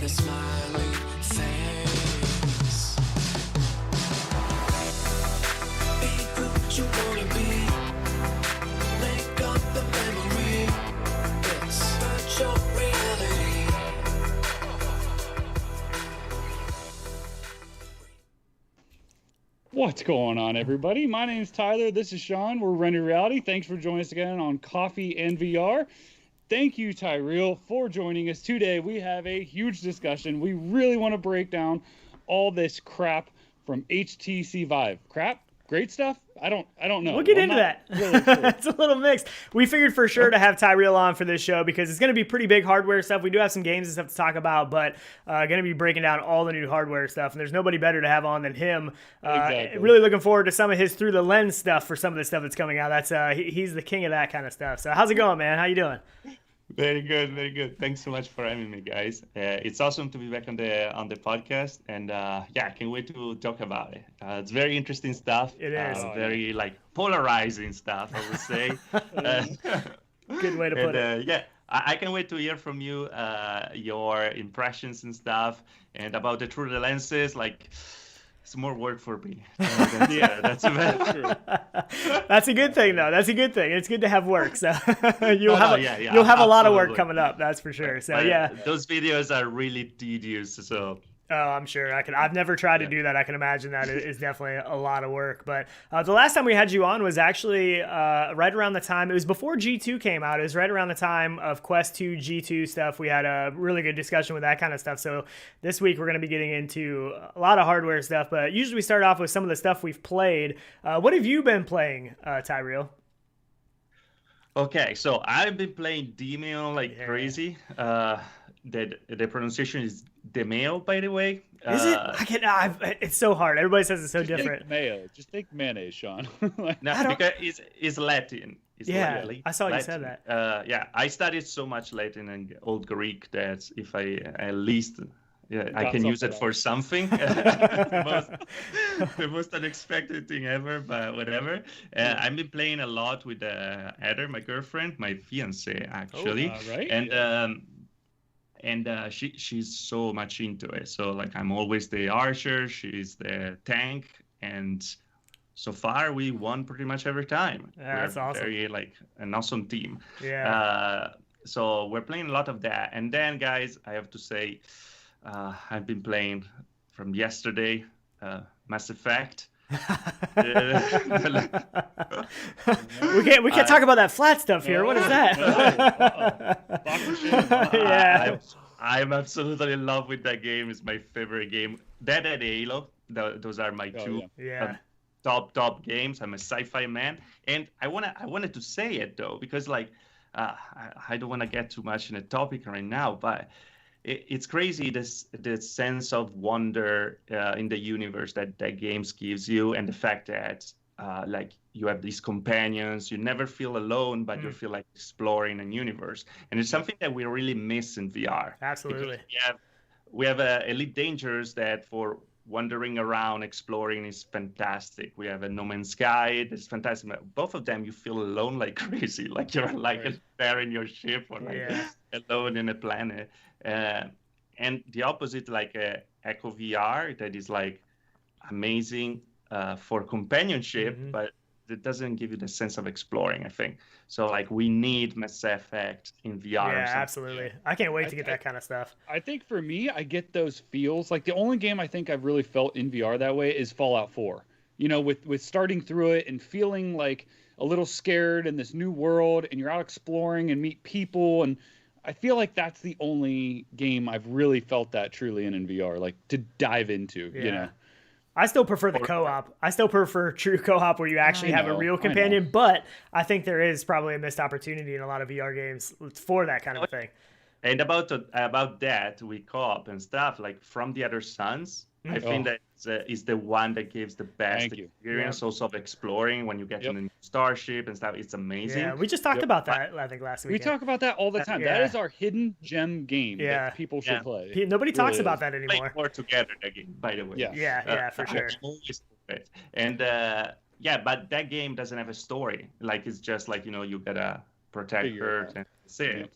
a smiling face. Be who you wanna be. Make up the memory. It's virtual reality. What's going on, everybody? My name is Tyler. This is Sean. We're Rendered Reality. Thanks for joining us again on Coffee and VR. Thank you, Tyriel, for joining us today. We have a huge discussion. We really want to break down all this crap from HTC Vive. Crap? Great stuff? I don't know. We'll get into that. Really sure. It's a little mixed. We figured for sure to have Tyriel on for this show because it's going to be pretty big hardware stuff. We do have some games and stuff to talk about, but going to be breaking down all the new hardware stuff. And there's nobody better to have on than him. Exactly. Really looking forward to some of his through the lens stuff for some of the stuff that's coming out. That's he's the king of that kind of stuff. So how's it going, man? How you doing? Very good, very good. Thanks so much for having me, guys. It's awesome to be back on the podcast, and I can't wait to talk about it. It's very interesting stuff. It is very like polarizing stuff, I would say. Good way to put it. Yeah, I can't wait to hear from you, your impressions and stuff, and about the through the lenses. Like, it's more work for me. That's true. That's a good thing, though. That's a good thing. It's good to have work. So you'll have a lot of work coming up. That's for sure. So yeah, those videos are really tedious. So. Oh, I'm sure. I've never tried to do that. I can imagine that it is definitely a lot of work. But the last time we had you on was actually right around the time, it was before G2 came out. It was right around the time of Quest 2, G2 stuff. We had a really good discussion with that kind of stuff. So this week we're going to be getting into a lot of hardware stuff. But usually we start off with some of the stuff we've played. What have you been playing, Tyriel? Okay, so I've been playing Demon like crazy. The pronunciation is Demeo, by the way. Is it? It's so hard. Everybody says it's so different. Think mayo. Just think mayonnaise, Sean. No, because it's Latin. It's Latin. I saw you said that. I studied so much Latin and Old Greek that if I at least I can use it for something. the most unexpected thing ever, but whatever. I've been playing a lot with Heather, my girlfriend, my fiance actually, right. And she's so much into it. So like I'm always the archer, she's the tank, and so far we won pretty much every time. That's awesome. Very like an awesome team. Yeah. So we're playing a lot of that, and then guys, I have to say, I've been playing from yesterday, Mass Effect. We can't talk about that flat stuff here. What is that? Yeah, I'm absolutely in love with that game. It's my favorite game. That and Halo, those are my two top games. I'm a sci-fi man, and I wanted to say it though because like I don't want to get too much in a topic right now, but it's crazy this sense of wonder in the universe that games gives you, and the fact that like you have these companions, you never feel alone, but you feel like exploring a universe, and it's something that we really miss in VR. Absolutely. We have Elite Dangerous that for wandering around, exploring is fantastic. We have a No Man's Sky that's fantastic. Both of them, you feel alone like crazy, like you're like there in your ship or like alone in a planet. And the opposite, like Echo VR, that is like amazing for companionship, but it doesn't give you the sense of exploring, I think. So like we need Mass Effect in VR. Yeah, absolutely. I can't wait to get that kind of stuff. I think for me, I get those feels. Like the only game I think I've really felt in VR that way is Fallout 4. You know, with starting through it and feeling like a little scared in this new world, and you're out exploring and meet people, and I feel like that's the only game I've really felt that truly in VR, like to dive into, you know. I still prefer the co-op. I still prefer true co-op where you actually have a real companion, but I think there is probably a missed opportunity in a lot of VR games for that kind of thing. And about that, with co-op and stuff, like From the Other Suns, I think that is the one that gives the best experience also of exploring when you get in a new starship and stuff. It's amazing. Yeah, we just talked about that, I think, last week. We talk about that all the time. That is our hidden gem game that people should play. Nobody talks about that anymore. Play more together again, by the way. Yeah, for sure. And but that game doesn't have a story. Like it's just like, you know, you gotta protect her and that's it.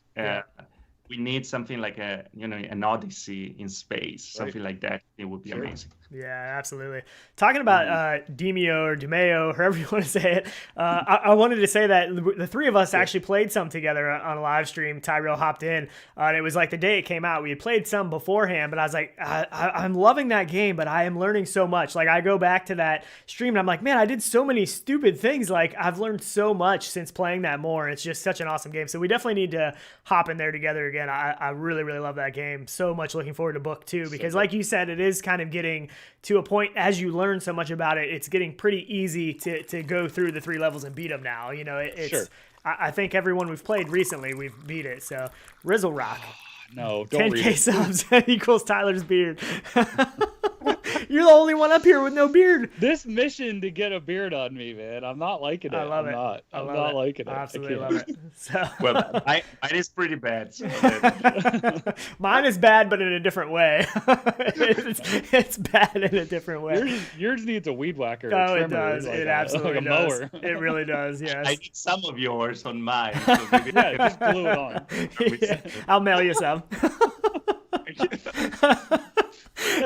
we need something like an Odyssey in space, something like that. It would be amazing. Yeah, absolutely. Talking about Demeo or Demeo, however you want to say it, I wanted to say that the three of us actually played some together on a live stream. Tyriel hopped in, and it was like the day it came out. We had played some beforehand, but I was like, I'm loving that game, but I am learning so much. Like, I go back to that stream, and I'm like, man, I did so many stupid things. Like, I've learned so much since playing that more. It's just such an awesome game. So we definitely need to hop in there together again. I really, really love that game. So much looking forward to book 2, because like you said, it is kind of getting to a point, as you learn so much about it, it's getting pretty easy to go through the 3 levels and beat them now. You know, it's I think everyone we've played recently, we've beat it. So Rizzle Rock. No, don't 10K subs equals Tyler's beard. You're the only one up here with no beard. This mission to get a beard on me, man. I'm not liking it. I love I'm it. I'm not liking it. I absolutely love it. So. Well, mine is pretty bad. So mine is bad, but in a different way. it's bad in a different way. Yours needs a weed whacker. Oh, it does. Like it absolutely like a does. mower. It really does. Yes. I need some of yours on mine. So maybe Just glue it on. Yeah, I'll mail you some.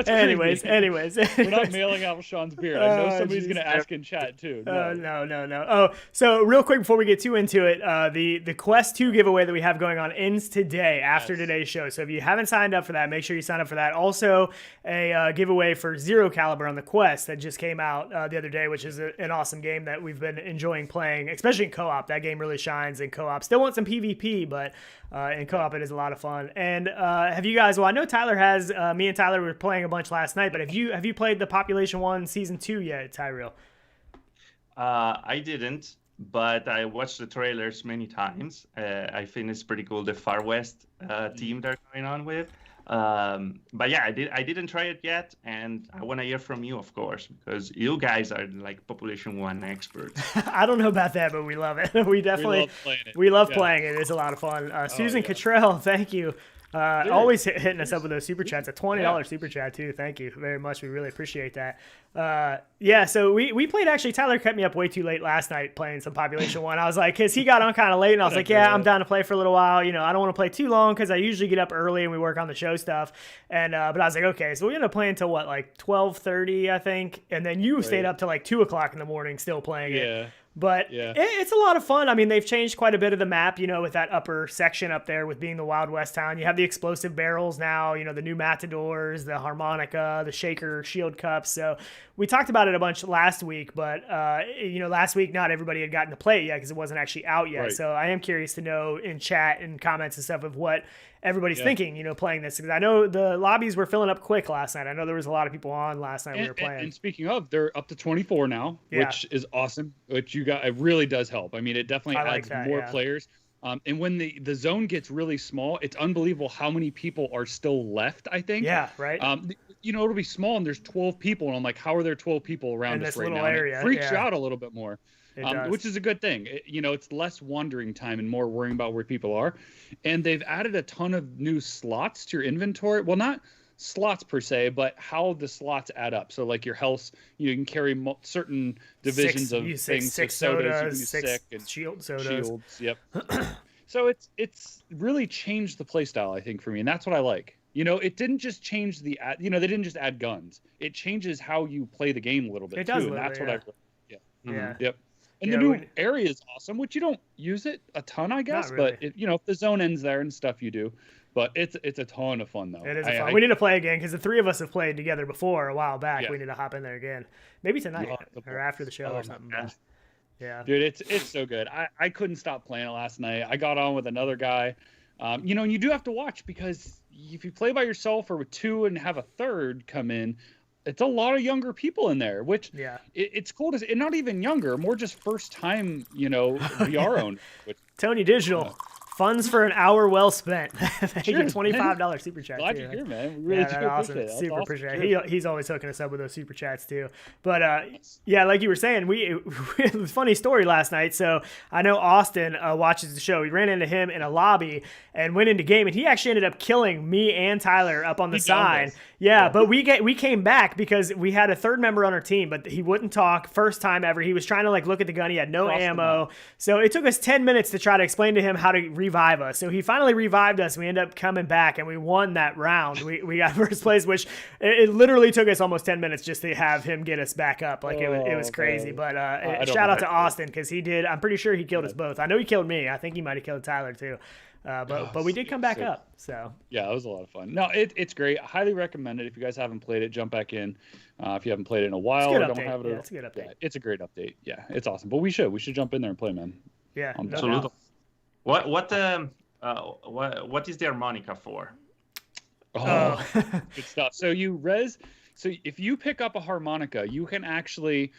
Anyways. We're not mailing out Sean's beard. I know somebody's going to ask in chat too. No. Oh, so real quick before we get too into it, the Quest 2 giveaway that we have going on ends today after today's show. So if you haven't signed up for that, make sure you sign up for that. Also, a giveaway for Zero Caliber on the Quest that just came out the other day, which is an awesome game that we've been enjoying playing, especially in co-op. That game really shines in co-op. Still want some PvP, but in co-op it is a lot of fun. And have you guys? Well, I know Tyler has. Me and Tyler were playing a bunch last night, but have you played the Population 1 Season 2 yet, Tyriel? I didn't, but I watched the trailers many times. I think it's pretty cool, the Far West team they're going on with. But yeah, I didn't try it yet, and I want to hear from you, of course, because you guys are like Population 1 experts. I don't know about that, but we love it. We definitely love playing it. It's a lot of fun. Susan Cottrell, thank you. Always hitting us up with those super chats. A $20 super chat too. Thank you very much. We really appreciate that. So we played, actually, Tyler kept me up way too late last night playing some Population 1. I was like, because he got on kind of late, and I was like, I'm down to play for a little while. You know, I don't want to play too long because I usually get up early and we work on the show stuff. And but I was like, okay, so we ended up playing till what, like 12:30, I think. And then you stayed up till like 2 o'clock in the morning still playing it. But it's a lot of fun. I mean, they've changed quite a bit of the map, you know, with that upper section up there with being the Wild West town. You have the explosive barrels now, you know, the new matadors, the harmonica, the shaker shield cups. So we talked about it a bunch last week, but, you know, last week not everybody had gotten to play it yet because it wasn't actually out yet. Right. So I am curious to know in chat and comments and stuff of what everybody's thinking, you know, playing this. Because I know the lobbies were filling up quick last night. I know there was a lot of people on last night we were playing. And speaking of, they're up to 24 now, which is awesome. Which it really does help. I mean, it definitely adds more players. And when the zone gets really small, it's unbelievable how many people are still left, I think. Yeah, right. You know, it'll be small and there's 12 people. And I'm like, how are there 12 people around us right now? Area. It freaks you out a little bit more. Which is a good thing. You know, it's less wandering time and more worrying about where people are. And they've added a ton of new slots to your inventory. Well, not slots per se, but how the slots add up. So like your health, you can carry certain divisions of things. Six sodas, six and shields. Yep. So it's really changed the playstyle, I think, for me. And that's what I like. You know, it didn't just change they didn't just add guns. It changes how you play the game a little bit, too. And that's what I really, Yep. And the new area is awesome, which you don't use it a ton, I guess. Really. But, you know, if the zone ends there and stuff, you do. But it's a ton of fun, though. It is fun. We need to play again because the three of us have played together before a while back. We need to hop in there again. Maybe tonight or after the show or something. Yeah. Dude, it's so good. I couldn't stop playing it last night. I got on with another guy. You know, and you do have to watch because if you play by yourself or with two and have a third come in, it's a lot of younger people in there, which it's cool to see. And not even younger, more just first time, you know, VR owners. Tony Digital. Funds for an hour well spent. Thank you, $25 super chat. Glad you're here, man. We really do appreciate it. Super appreciate it. He's always hooking us up with those super chats too. But like you were saying, it was a funny story last night. So I know Austin watches the show. We ran into him in a lobby and went into game, and he actually ended up killing me and Tyler up on the side. Yeah, but we came back because we had a third member on our team, but he wouldn't talk. First time ever. He was trying to like look at the gun. He had no ammo. So it took us 10 minutes to try to explain to him how to revive us. So he finally revived us. And we ended up coming back and we won that round. We got first place, which it literally took us almost 10 minutes just to have him get us back up. Like it was crazy. But shout out to Austin because he did. I'm pretty sure he killed us both. I know he killed me. I think he might have killed Tyler too. But we did come back up. So yeah, it was a lot of fun. No, it's great. I highly recommend it. If you guys haven't played it, jump back in. If you haven't played it in a while or don't have it, it's a good update. Yeah, it's a great update. Yeah, it's awesome. But we should jump in there and play, man. Yeah, absolutely. What is the harmonica for? Oh, good stuff. So if you pick up a harmonica, you can actually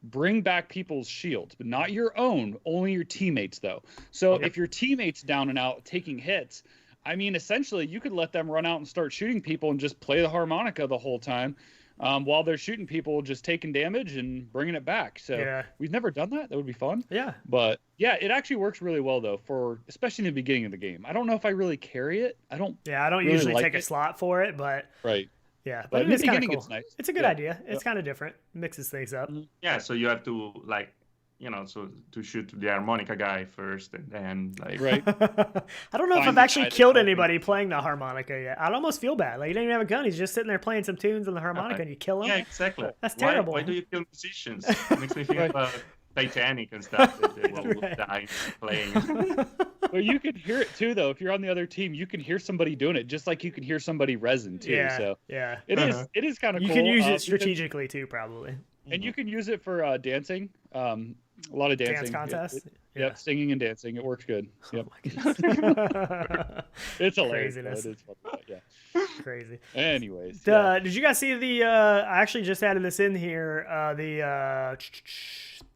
bring back people's shields, but not your own, only your teammates though. So if your teammates down and out taking hits, I mean, essentially you could let them run out and start shooting people and just play the harmonica the whole time while they're shooting people, just taking damage and bringing it back. So we've never done that. That would be fun. Yeah. But yeah, it actually works really well though, especially in the beginning of the game. I don't know if I really carry it. I don't really usually like take a slot for it, but right. Yeah, but in the beginning, cool. it's nice. It's a good idea. It's kind of different. Mixes things up. Yeah, so you have to to shoot the harmonica guy first, and then right. I don't know if I've actually killed anybody playing the harmonica yet. I'd almost feel bad. Like, you don't even have a gun. He's just sitting there playing some tunes on the harmonica, and you kill him. Yeah, exactly. That's terrible. Why do you kill musicians? It makes me think about Titanic and stuff. That they will die playing. Well, you can hear it too, though. If you're on the other team, you can hear somebody doing it, just like you can hear somebody resin too. Yeah, so yeah, it is kind of cool. You can use it strategically too, probably. And you can use it for dancing. A lot of dancing. Dance contests. Yep, singing and dancing. It works good. Yep. Oh It's hilarious. Craziness. It is fun, yeah. Crazy. Anyways. Did you guys see the? I actually just added this in here.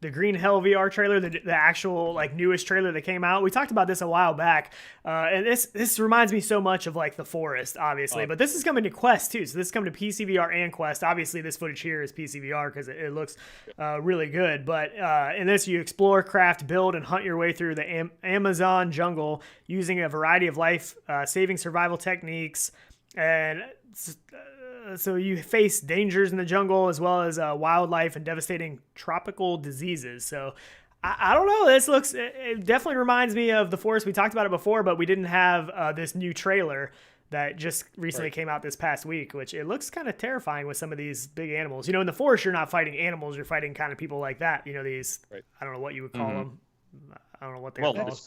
The Green Hell VR trailer, the actual like newest trailer that came out. We talked about this a while back, and this reminds me so much of like The Forest, obviously. But this is coming to Quest too, so this is coming to PCVR and Quest. Obviously, this footage here is PCVR because it looks really good. But in this, you explore, craft, build, and hunt your way through the Amazon jungle using a variety of life-saving survival techniques, and so you face dangers in the jungle as well as wildlife and devastating tropical diseases. So I don't know. This looks, it definitely reminds me of The Forest. We talked about it before, but we didn't have this new trailer that just recently came out this past week, which it looks kind of terrifying with some of these big animals. You know, in The Forest, you're not fighting animals. You're fighting kind of people like that. You know, these, I don't know what you would call them. I don't know what they're called.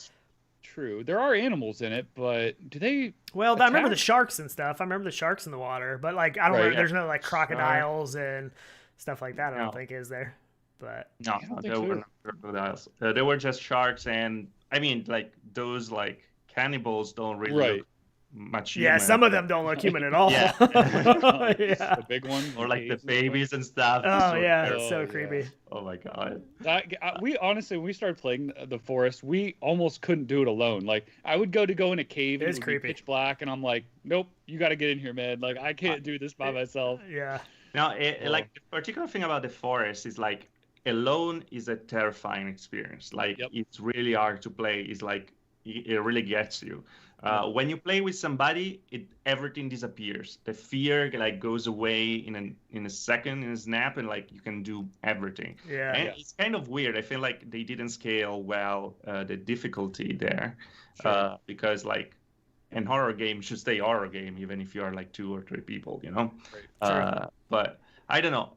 True. There are animals in it, but do they? Well, attack? I remember the sharks and stuff. I remember the sharks in the water, but like I don't remember. There's no like crocodiles and stuff like that. I don't think is there. But no, there were no crocodiles. They were just sharks, and I mean, like those like cannibals don't really look much human. Yeah, some of them don't look human at all. Yeah. The big ones, or like the babies and stuff. Oh yeah, it's so creepy. Oh my god. We honestly, when we started playing The Forest, we almost couldn't do it alone. Like I would go in a cave and it would be pitch black, and I'm like, nope, you got to get in here, man. Like I can't do this by myself. Yeah. Now, like the particular thing about The Forest is like alone is a terrifying experience. Like it's really hard to play. It's like it really gets you. When you play with somebody, everything disappears. The fear like goes away in a second, in a snap, and like you can do everything. Yeah. And it's kind of weird. I feel like they didn't scale well the difficulty there, because like an horror game should stay horror game even if you are like 2 or 3 people, you know. But I don't know.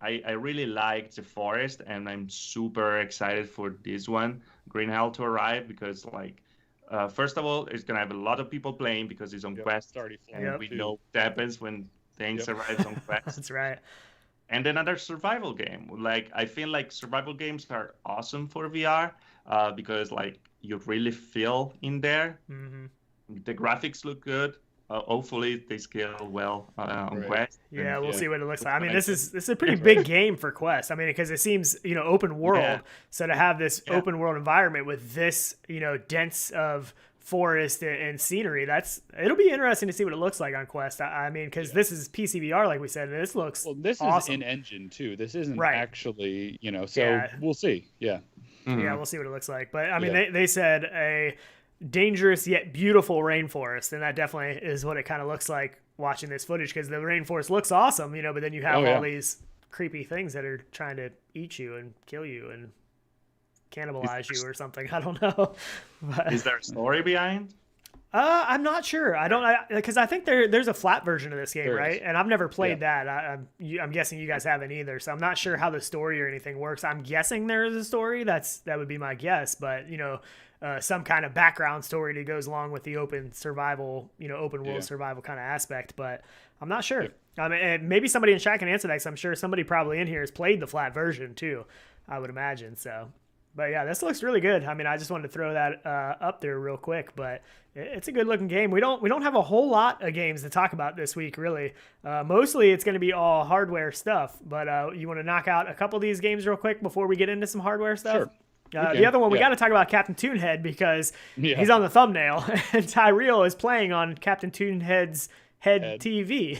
I really liked The Forest, and I'm super excited for this one, Green Hell, to arrive because like. First of all, it's gonna have a lot of people playing because it's on Quest, and we know what happens when things arrive on Quest. That's right. And another survival game. Like I feel like survival games are awesome for VR because like you really feel in there. Mm-hmm. The graphics look good. Hopefully they scale well on Quest. Yeah, we'll see what it looks like. I mean, this is a pretty big game for Quest. I mean, because it seems, you know, open world. Yeah. So to have this open world environment with this, you know, dense of forest and scenery, it'll be interesting to see what it looks like on Quest. I mean, because this is PCVR, like we said, and this looks this awesome. is in engine too. This isn't actually, you know. So we'll see. Yeah. Mm-hmm. Yeah, we'll see what it looks like. But I mean, they said a dangerous yet beautiful rainforest, and that definitely is what it kind of looks like watching this footage, because the rainforest looks awesome, you know, but then you have all these creepy things that are trying to eat you and kill you, and cannibalize you or something. I don't know. But, Is there a story behind? I'm not sure. I don't, because I think there's a flat version of this game, right? And I've never played that. I'm guessing you guys haven't either. So I'm not sure how the story or anything works. I'm guessing there is a story. That would be my guess. But, you know, some kind of background story that goes along with the open survival, you know, open world survival kind of aspect. But I'm not sure. I mean, maybe somebody in chat can answer that, because I'm sure somebody probably in here has played the flat version too, I would imagine. So, but yeah, this looks really good. I mean, I just wanted to throw that up there real quick, but it's a good looking game. We don't have a whole lot of games to talk about this week, really. Mostly it's going to be all hardware stuff, but you want to knock out a couple of these games real quick before we get into some hardware stuff? Sure. The other one, we got to talk about Captain Toonhead, because he's on the thumbnail, and Tyriel is playing on Captain Toonhead's head TV.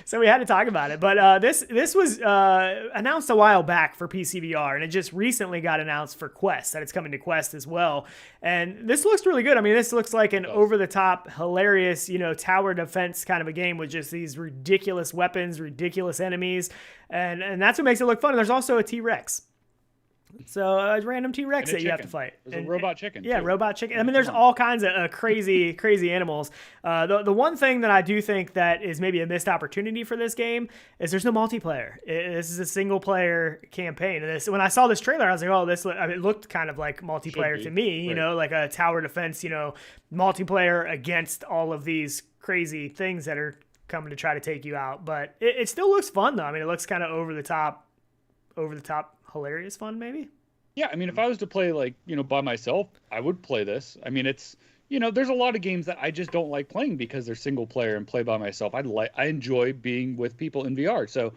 So we had to talk about it. But this was announced a while back for PCVR, and it just recently got announced for Quest, that it's coming to Quest as well. And this looks really good. I mean, this looks like an over-the-top, hilarious, you know, tower defense kind of a game with just these ridiculous weapons, ridiculous enemies, and that's what makes it look fun. And there's also a T-Rex. So a random T-Rex that you have to fight. There's a robot chicken. Yeah, too. Robot chicken. I mean, there's all kinds of crazy animals. The one thing that I do think that is maybe a missed opportunity for this game is there's no multiplayer. This is a single player campaign. And when I saw this trailer, I was like, oh, it looked kind of like multiplayer to me, you know, like a tower defense, you know, multiplayer against all of these crazy things that are coming to try to take you out. But it still looks fun, though. I mean, it looks kind of over the top, hilarious fun, maybe. Yeah, I mean, if I was to play, like, you know, by myself, I would play this. I mean, it's, you know, there's a lot of games that I just don't like playing because they're single player and play by myself. I enjoy being with people in VR. So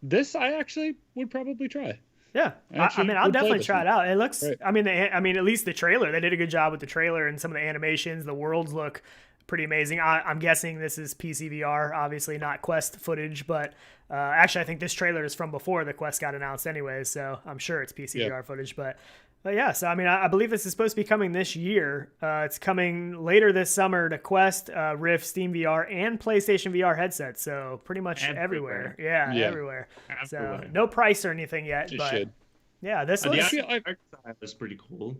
this I actually would probably try. Yeah, I mean, I'll definitely try it out. It looks, right. I mean, at least the trailer, they did a good job with the trailer and some of the animations. The worlds look pretty amazing. I'm guessing this is PCVR, obviously not Quest footage, but actually I think this trailer is from before the Quest got announced anyways, so I'm sure it's PCVR footage. But yeah, so I mean, I believe this is supposed to be coming this year. It's coming later this summer to Quest, Rift, Steam VR, and PlayStation VR headsets, so pretty much everywhere. Yeah, everywhere. So no price or anything yet, but yeah, this looks... The art style is pretty cool.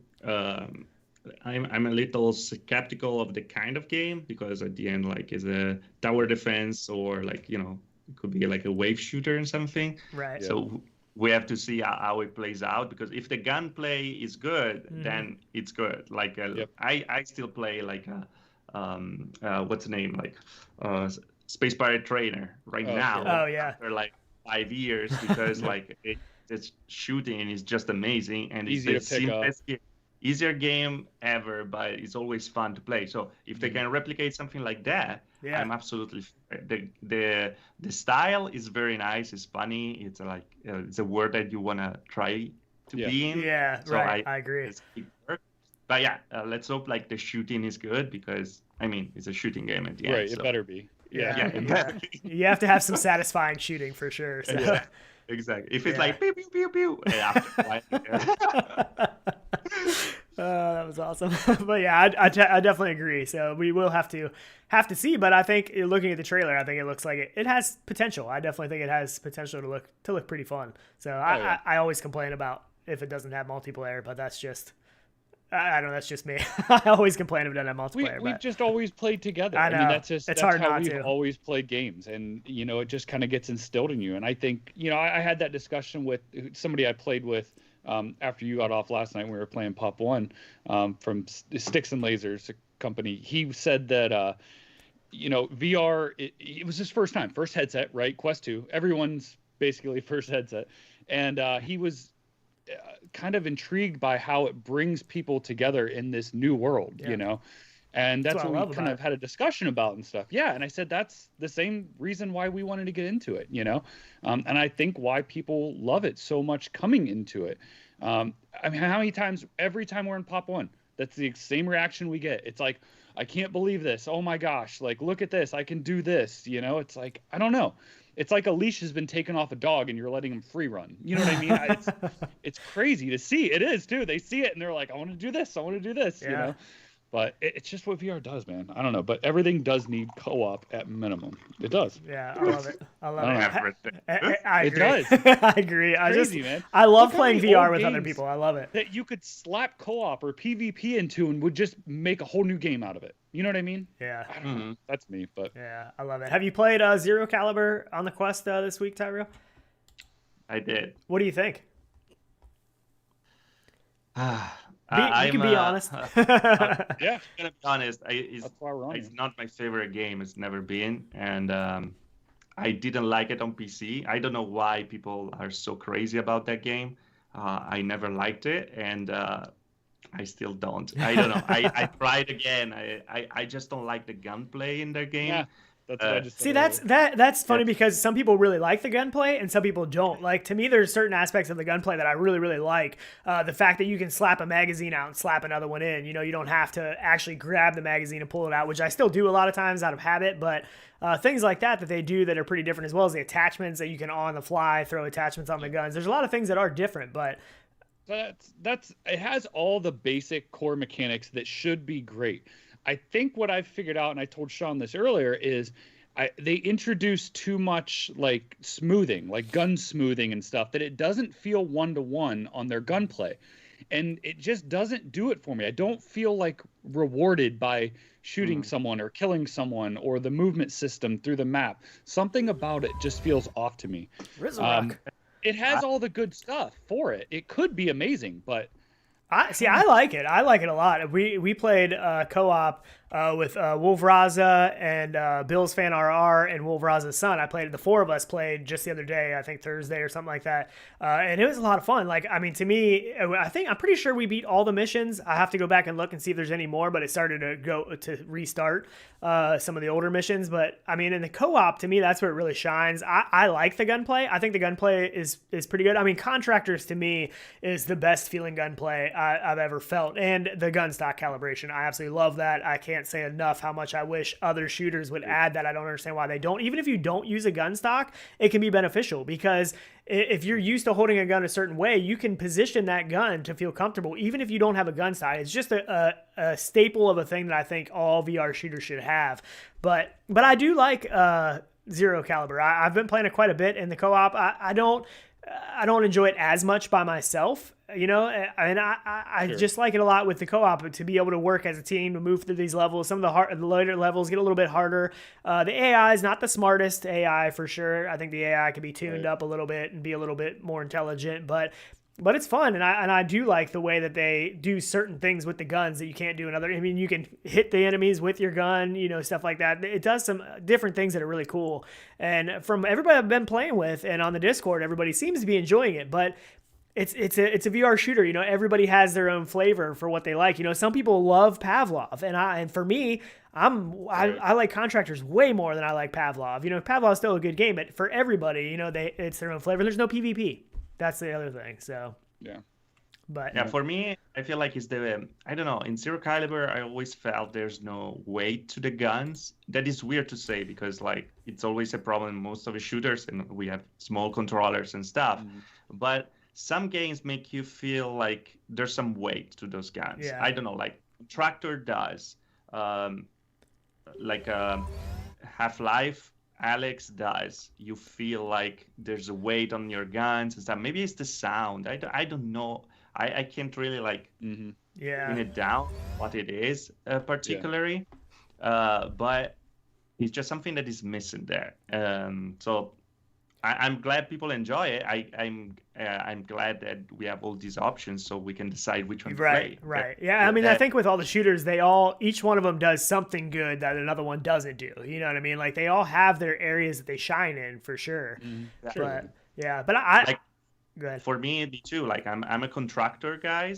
I'm a little skeptical of the kind of game, because at the end, like, is a tower defense, or like, you know, it could be like a wave shooter or something. Right. So we have to see how it plays out, because if the gunplay is good, then it's good. Like I still play like what's the name, like Space Pirate Trainer now. Oh yeah. After like 5 years, because like it's shooting is just amazing, and easy it's the simplest game. Easier game ever, but it's always fun to play. So if they can replicate something like that, I'm absolutely the style is very nice. It's funny. It's like it's a word that you want to try to be in. Yeah, so right. I agree. But yeah, let's hope like the shooting is good, because I mean it's a shooting game at the end. Right, it better be. Yeah. You have to have some satisfying shooting for sure. So. Yeah, exactly. If it's like pew pew pew pew, that was awesome. But yeah, I definitely agree. So we will have to see. But I think looking at the trailer, I think it looks like it has potential. I definitely think it has potential to look pretty fun. So I always complain about if it doesn't have multiplayer, but that's just. I don't know, that's just me. I always complain if it doesn't have multiplayer. We've just always played together. I know. I mean, that's hard how not we've to. always played games. And, you know, it just kind of gets instilled in you. And I think, you know, I had that discussion with somebody I played with after you got off last night when we were playing Pop 1 from Sticks and Lasers, a company. He said that, you know, VR, it was his first headset, right? Quest 2. Everyone's basically first headset. And he was kind of intrigued by how it brings people together in this new world, you know, and that's what we kind of had a discussion about and stuff. Yeah. And I said, that's the same reason why we wanted to get into it, you know? And I think why people love it so much coming into it. I mean, how many times, every time we're in Pop 1, that's the same reaction we get. It's like, I can't believe this. Oh my gosh. Like, look at this. I can do this. You know, it's like, I don't know. It's like a leash has been taken off a dog and you're letting him free run. You know what I mean? It's crazy to see. It is too. They see it and they're like, I want to do this. I want to do this. You know? But it's just what VR does, man. I don't know, but everything does need co-op at minimum. It does. Yeah, I love it. I love it. Everything. I It agree. does. I agree. Crazy, man. I love Look how playing many VR old with other games people. I love it. That you could slap co-op or PvP into and would just make a whole new game out of it. You know what I mean? Yeah. I don't know. That's me, but Yeah, I love it. Have you played Zero Caliber on the Quest this week, Tyriel? I did. What do you think? You can be honest. yeah. I'm gonna be honest. It's That's why we're on here. not my favorite game. It's never been, and I didn't like it on PC. I don't know why people are so crazy about that game. I never liked it, and I still don't. I don't know. I tried again. I just don't like the gunplay in that game. Yeah. That's what I just See, said that's funny because some people really like the gunplay and some people don't. Like, to me, there's certain aspects of the gunplay that I really, really like. The fact that you can slap a magazine out and slap another one in. You know, you don't have to actually grab the magazine and pull it out, which I still do a lot of times out of habit. But things like that they do that are pretty different, as well as the attachments that you can on the fly throw attachments on the guns. There's a lot of things that are different, but that's it has all the basic core mechanics that should be great. I think what I've figured out, and I told Sean this earlier, is they introduce too much like smoothing, like gun smoothing and stuff, that it doesn't feel one-to-one on their gunplay. And it just doesn't do it for me. I don't feel like rewarded by shooting someone or killing someone or the movement system through the map. Something about it just feels off to me. It has all the good stuff for it. It could be amazing, but I like it. I like it a lot. We played co-op with Wolvraza and Bill's Fan RR and Wolvraza's son. I played. The four of us played just the other day. I think Thursday or something like that. And it was a lot of fun. Like, I mean, to me, I'm pretty sure we beat all the missions. I have to go back and look and see if there's any more. But it started to restart some of the older missions. But I mean, in the co-op, to me, that's where it really shines. I like the gunplay. I think the gunplay is pretty good. I mean, Contractors to me is the best feeling gunplay I've ever felt, and the gun stock calibration. I absolutely love that. I can't say enough how much I wish other shooters would add that. I don't understand why they don't. Even if you don't use a gun stock, it can be beneficial, because if you're used to holding a gun a certain way, you can position that gun to feel comfortable, even if you don't have a gun stock. It's just a staple of a thing that I think all VR shooters should have. But I do like Zero Caliber. I've been playing it quite a bit in the co-op. I don't enjoy it as much by myself, you know, and I Sure. just like it a lot with the co-op, to be able to work as a team, to move through these levels. Some of the later levels get a little bit harder. The AI is not the smartest AI for sure. I think the AI can be tuned up a little bit and be a little bit more intelligent, but it's fun, and I do like the way that they do certain things with the guns that you can't do in other. I mean, you can hit the enemies with your gun, you know, stuff like that. It does some different things that are really cool. And from everybody I've been playing with and on the Discord, everybody seems to be enjoying it. But it's a VR shooter, you know. Everybody has their own flavor for what they like. You know, some people love Pavlov, and for me, I like Contractors way more than I like Pavlov. You know, Pavlov's still a good game, but for everybody, you know, it's their own flavor. There's no PvP. That's the other thing. So yeah. But yeah, for me, I feel like it's I don't know, in Zero Caliber, I always felt there's no weight to the guns. That is weird to say, because like it's always a problem in most of the shooters, and we have small controllers and stuff. But some games make you feel like there's some weight to those guns. Yeah. I don't know, like Tractor does, like Half-Life, Alex does. You feel like there's a weight on your guns and stuff. Maybe it's the sound. I don't know. I can't really like pin it down what it is particularly. But it's just something that is missing there. So I'm glad people enjoy it. I'm glad that we have all these options, so we can decide which one to play. Right. Yeah, I mean, I think with all the shooters, each one of them does something good that another one doesn't do. You know what I mean? Like, they all have their areas that they shine in, for sure. But yeah, but I like, go ahead. For me too. Like, I'm a Contractor guy,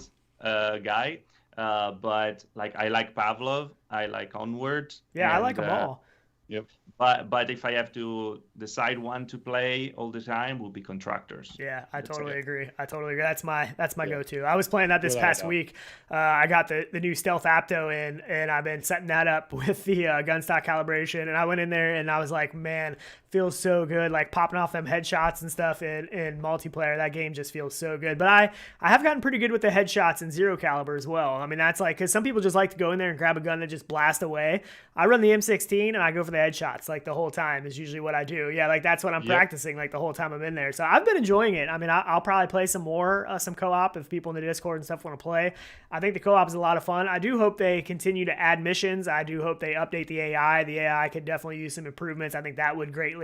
but like I like Pavlov, I like Onward. Yeah, I like them all. Yep. But if I have to decide one to play all the time, will be Contractors. Yeah, I totally agree. That's my go-to. I was playing that this past week. I got the new Stealth Apto in, and I've been setting that up with the gun stock calibration. And I went in there and I was like, man, feels so good, like popping off them headshots and stuff in multiplayer. That game just feels so good. But I have gotten pretty good with the headshots in Zero Caliber as well. I mean, that's like, because some people just like to go in there and grab a gun and just blast away. I run the M16 and I go for the headshots like the whole time is usually what I do. Yeah, like that's what I'm practicing like the whole time I'm in there. So I've been enjoying it. I mean, I'll probably play some more, some co-op if people in the Discord and stuff want to play. I think the co-op is a lot of fun. I do hope they continue to add missions. I do hope they update the AI. The AI could definitely use some improvements. I think that would greatly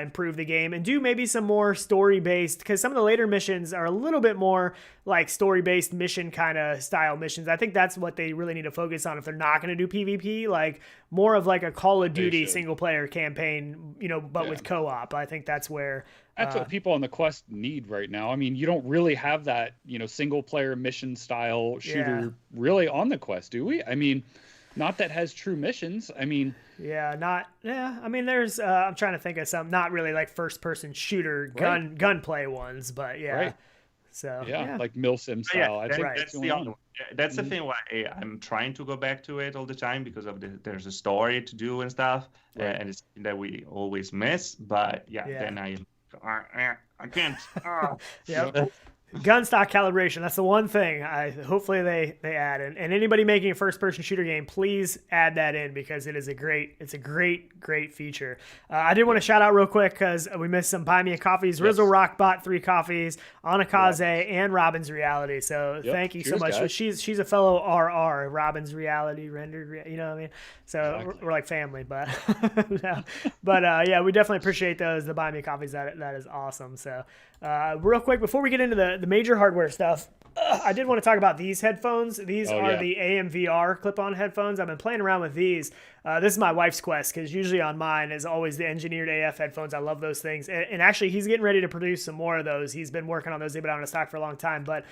improve the game, and do maybe some more story-based, because some of the later missions are a little bit more like story-based mission kind of style missions. I think that's what they really need to focus on if they're not going to do PvP, like more of like a Call of Duty single-player campaign, you know, but with co-op. I think that's where... That's what people on the Quest need right now. I mean, you don't really have that, you know, single-player mission style shooter really on the Quest, do we? I mean... Not that has true missions. I mean, I mean, there's. I'm trying to think of some not really like first-person shooter gunplay ones, but Right. So like Milsim style. That's the thing why I'm trying to go back to it all the time, because of there's a story to do and stuff, and it's something that we always miss. But then I can't. Gun stock calibration. That's the one thing. Hopefully they add. And anybody making a first-person shooter game, please add that in, because it's a great feature. I did want to shout out real quick because we missed some Buy Me a Coffees. Rizzle Rock bought 3 coffees, Anakaze, and Robin's Reality. So thank you so much. Guys. She's a fellow RR, Robin's Reality, rendered, you know what I mean? So we're like family, but we definitely appreciate those. The Buy Me Coffees, that is awesome. So real quick, before we get into the major hardware stuff, I did want to talk about these headphones. These are the Amvr clip-on headphones. I've been playing around with these. This is my wife's Quest, because usually on mine is always the engineered AF headphones. I love those things. And actually, he's getting ready to produce some more of those. He's been working on those. They've been out of stock for a long time. But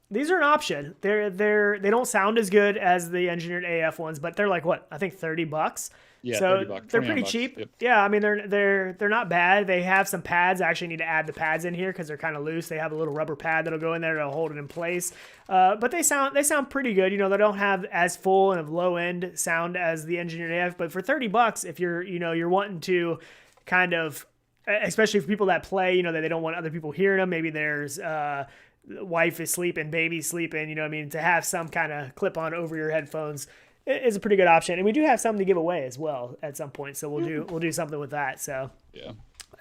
these are an option. They don't sound as good as the engineered AF ones, but they're like, what? I think $30. Yeah, so $30, they're pretty cheap. Yep. Yeah, I mean they're not bad. They have some pads. I actually need to add the pads in here because they're kind of loose. They have a little rubber pad that'll go in there to hold it in place. But they sound pretty good. You know, they don't have as full and low end sound as the engineered AF. But for $30, if you're wanting to kind of, especially for people that play, you know, that they don't want other people hearing them. Maybe there's wife is sleeping, baby's sleeping. You know what I mean? To have some kind of clip on over your headphones is a pretty good option, and we do have something to give away as well at some point. So we'll do something with that. So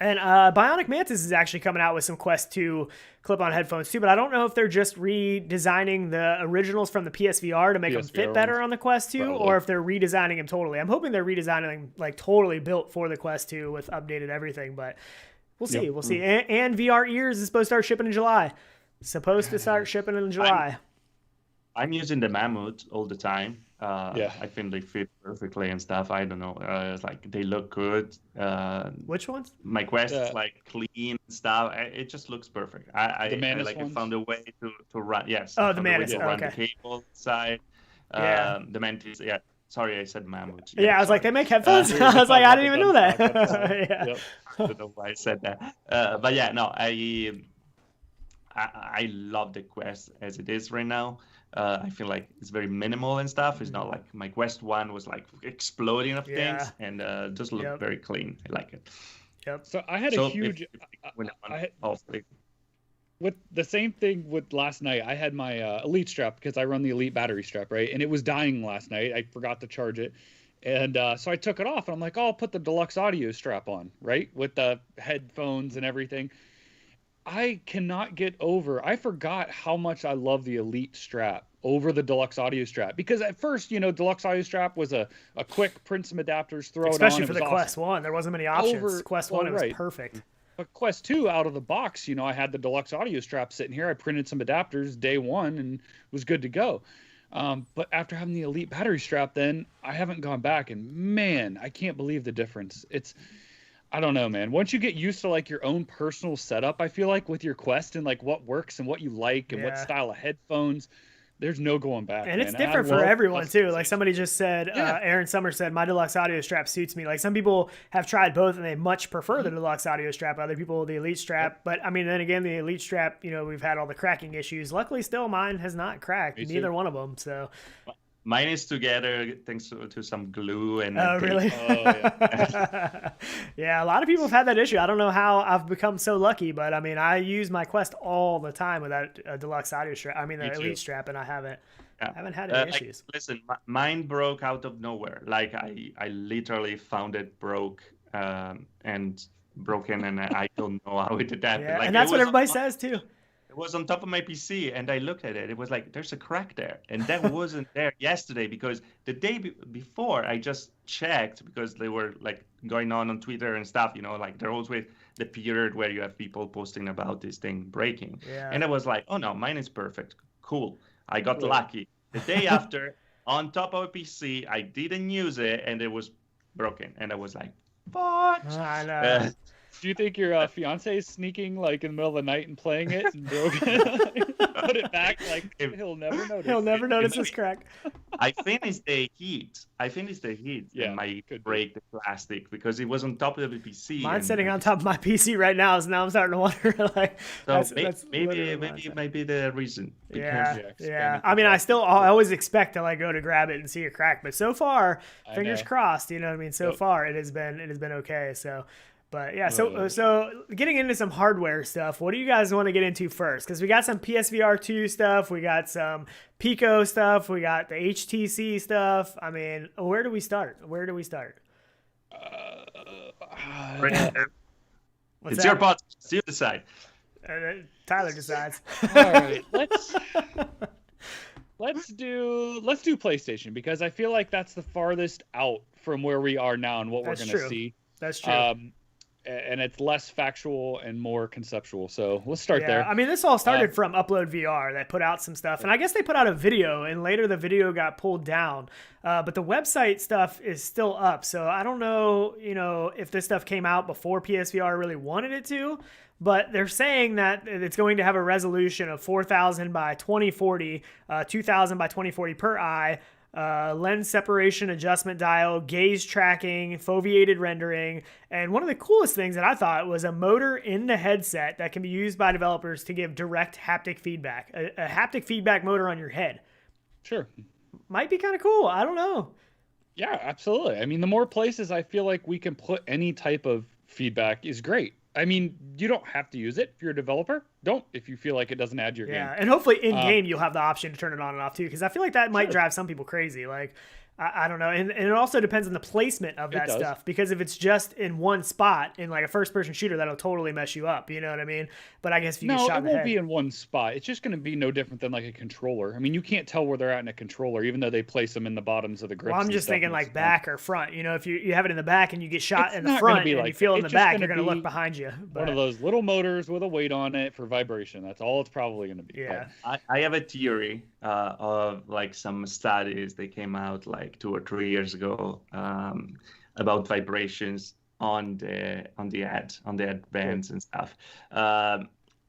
and Bionic Mantis is actually coming out with some Quest 2 clip-on headphones too, but I don't know if they're just redesigning the originals from the PSVR to make them fit better on the Quest 2, or if they're redesigning them totally. I'm hoping they're redesigning them like totally built for the Quest 2 with updated everything, but we'll see. We'll see. And VR ears is supposed to start shipping in July. I'm using the Mammoth all the time. I think they fit perfectly and stuff. I don't know. It's like they look good. Which ones? My Quest is like clean and stuff. It just looks perfect. I found a way to run. Yes. Oh, the Mantis. Run the cable side. The Mantis. Yeah. Sorry, I said Mammoth. I was like, they make headphones. I was like, I didn't even know that. I don't know why I said that. But yeah, no, I love the Quest as it is right now. I feel like it's very minimal and stuff. It's not like my Quest 1 was like exploding of things, and just look very clean. I like it. So I had a huge... with the same thing with last night. I had my Elite strap because I run the Elite battery strap, right? And it was dying last night. I forgot to charge it. And so I took it off, and I'm like, I'll put the deluxe audio strap on, right? With the headphones and everything. I cannot get over. I forgot how much I love the Elite strap over the deluxe audio strap, because at first, you know, deluxe audio strap was a quick print some adapters, throw especially it on. For the Quest 1, there wasn't many options. Quest 1 it was perfect. But Quest 2 out of the box, you know, I had the deluxe audio strap sitting here. I printed some adapters day one and was good to go. But after having the Elite battery strap, then I haven't gone back, and man, I can't believe the difference. I don't know, man. Once you get used to like your own personal setup, I feel like with your Quest and like what works and what you like and what style of headphones, there's no going back. And it's different for everyone too. Like somebody just said, Aaron Summer said, my deluxe audio strap suits me. Like some people have tried both and they much prefer the deluxe audio strap. Other people, the Elite strap. But I mean, then again, the Elite strap, you know, we've had all the cracking issues. Luckily, still mine has not cracked. Neither one of them. So. Mine is together thanks to some glue and. Oh, really? Oh, yeah. Yeah, a lot of people have had that issue. I don't know how I've become so lucky, but I mean, I use my Quest all the time with that deluxe audio strap. I mean, the Elite strap, and I haven't had any issues. Listen, mine broke out of nowhere. Like I literally found it broke and broken, and I don't know how it did that. Yeah, like, and that's what everybody says too. It was on top of my PC, and I looked at it. It was like, there's a crack there. And that wasn't there yesterday, because the day before I just checked, because they were like going on Twitter and stuff, you know, like they're always the period where you have people posting about this thing breaking. Yeah. And I was like, oh no, mine is perfect. Cool. I got lucky. The day after, on top of a PC, I didn't use it, and it was broken. And I was like, what? I know. Do you think your fiance is sneaking like in the middle of the night and playing it and broke it? Put it back, like he'll never notice. He'll never notice this crack. I finished the heat. Yeah, and might break the plastic because it was on top of the PC. Mine's sitting on top of my PC right now, so now I'm starting to wonder. Like, so that's maybe it might be the reason. Yeah. I mean, I always expect to like go to grab it and see a crack, but so far, fingers crossed. You know what I mean? So far, it has been okay. So. But yeah, so getting into some hardware stuff, what do you guys want to get into first? Because we got some PSVR2 stuff, we got some Pico stuff, we got the HTC stuff. I mean, where do we start? It's your podcast. You decide. Tyler decides. All right, let's do PlayStation, because I feel like that's the farthest out from where we are now and what we're going to see. That's true. And it's less factual and more conceptual. So let's start there. I mean, this all started from Upload VR that put out some stuff. And I guess they put out a video, and later the video got pulled down. But the website stuff is still up. So I don't know, if this stuff came out before PSVR really wanted it to. But they're saying that it's going to have a resolution of 4,000 by 2040, 2,000 by 2040 per eye, lens separation adjustment dial, gaze tracking, foveated rendering, and one of the coolest things that I thought was a motor in the headset that can be used by developers to give direct haptic feedback. A haptic feedback motor on your head. Sure. Might be kind of cool. I don't know. Yeah, absolutely. I mean, the more places I feel like we can put any type of feedback is great. I mean, you don't have to use it if you're a developer. Don't if you feel like it doesn't add to your game. Yeah, and hopefully in-game you'll have the option to turn it on and off too, because I feel like that might drive some people crazy. Like, I don't know. And it also depends on the placement of that stuff, because if it's just in one spot in like a first-person shooter, that'll totally mess you up. You know what I mean? But I guess if you get shot in the head. No, it won't be in one spot. It's just going to be no different than like a controller. I mean, you can't tell where they're at in a controller, even though they place them in the bottoms of the grips. Well, I'm just thinking like back or front. If you have it in the back and you get shot in the front and you feel it in the back, you're going to look behind you. But one of those little motors with a weight on it for vibration. That's all it's probably going to be. Yeah. I have a theory of like some studies they came out like 2 or 3 years ago about vibrations on the headbands and stuff.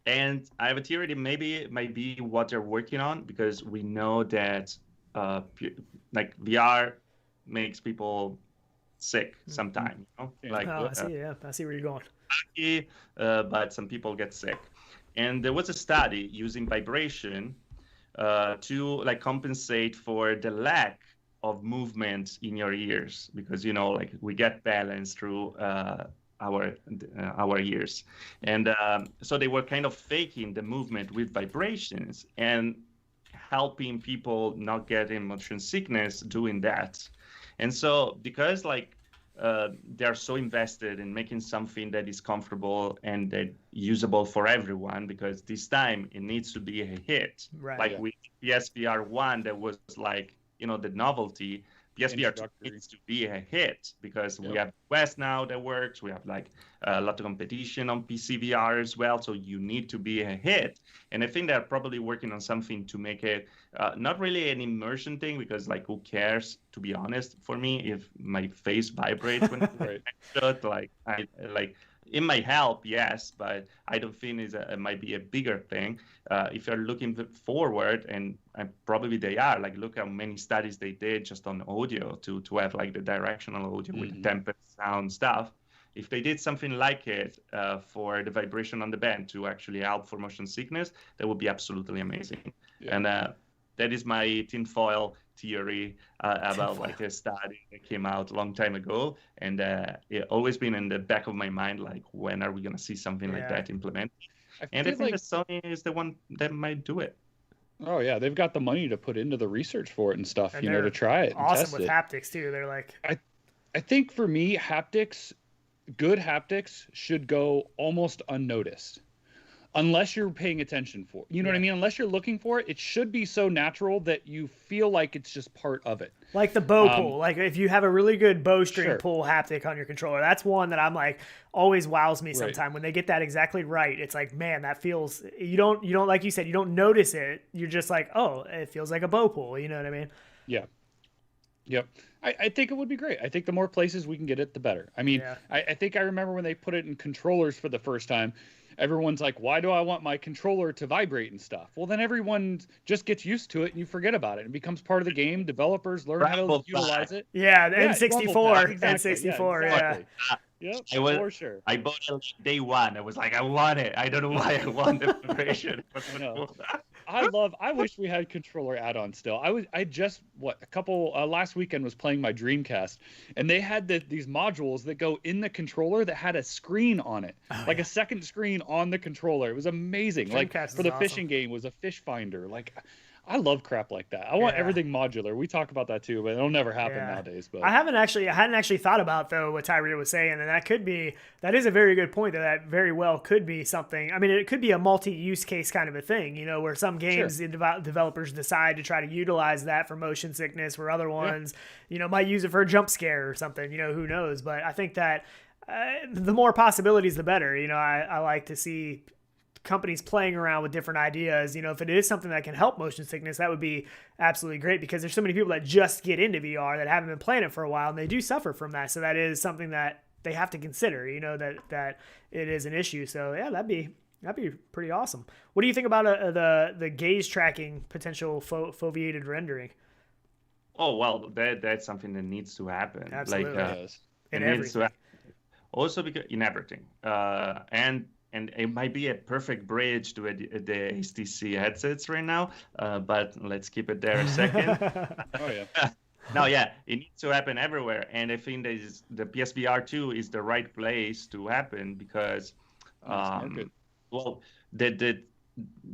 And I have a theory that maybe it might be what they're working on, because we know that like VR makes people sick sometimes. Like I see where you're going. But some people get sick. And there was a study using vibration to like compensate for the lack of movement in your ears, because like we get balance through our ears, and so they were kind of faking the movement with vibrations and helping people not getting motion sickness doing that. And so because like they're so invested in making something that is comfortable and that usable for everyone, because this time it needs to be a hit. Right. Like with PSVR 1, that was like, the novelty. PSVR 2 needs to be a hit, because we have Quest now that works. We have like a lot of competition on PC VR as well. So you need to be a hit. And I think they're probably working on something to make it not really an immersion thing, because like who cares, to be honest, for me, if my face vibrates when I shot, like it might help, yes, but I don't think it might be a bigger thing. If you're looking forward, and probably they are, like look how many studies they did just on audio to have like the directional audio with tempered sound stuff. If they did something like it for the vibration on the band to actually help for motion sickness, that would be absolutely amazing. Yeah. And that is my tinfoil theory about like a study that came out a long time ago, and it always been in the back of my mind, like when are we gonna see something like that implemented? And I think that Sony is the one that might do it. Oh yeah, they've got the money to put into the research for it and stuff, and to try it. Awesome and test with it. haptics too. They're like, I think for me, good haptics should go almost unnoticed. Unless you're paying attention for it. You know what I mean? Unless you're looking for it, it should be so natural that you feel like it's just part of it. Like the bow pull. Like if you have a really good bowstring pull haptic on your controller, that's one that I'm like always wows me sometime. When they get that exactly right, it's like, man, that feels, you don't like you said, you don't notice it. You're just like, oh, it feels like a bow pull. You know what I mean? Yeah. Yep. I think it would be great. I think the more places we can get it, the better. I mean, I think I remember when they put it in controllers for the first time, everyone's like, why do I want my controller to vibrate and stuff? Well, then everyone just gets used to it and you forget about it. It becomes part of the game. Developers learn how to utilize it. Yeah, the N64. N64, yeah. Yep, for sure. I bought it day one. I was like, I want it. I don't know why I want the vibration. I wish we had controller add-ons still. Last weekend was playing my Dreamcast, and they had these modules that go in the controller that had a screen on it, a second screen on the controller. It was amazing. Dreamcast for the fishing game was a fish finder. I love crap like that. I want everything modular. We talk about that too, but it'll never happen nowadays. But I hadn't actually thought about though what Tyriel was saying, and that is a very good point. That very well could be something. I mean, it could be a multi-use case kind of a thing, where some games developers decide to try to utilize that for motion sickness, where other ones, might use it for a jump scare or something. Who knows? But I think that the more possibilities, the better. I like to see companies playing around with different ideas. If it is something that can help motion sickness, that would be absolutely great, because there's so many people that just get into VR that haven't been playing it for a while, and they do suffer from that. So that is something that they have to consider, that it is an issue. So yeah, that'd be pretty awesome. What do you think about the gaze tracking potential foveated rendering? Oh, well, that's something that needs to happen. Absolutely. It needs to happen. Also because in everything. And it might be a perfect bridge to the HTC headsets right now, but let's keep it there a second. No, it needs to happen everywhere. And I think the PSVR2 is the right place to happen because,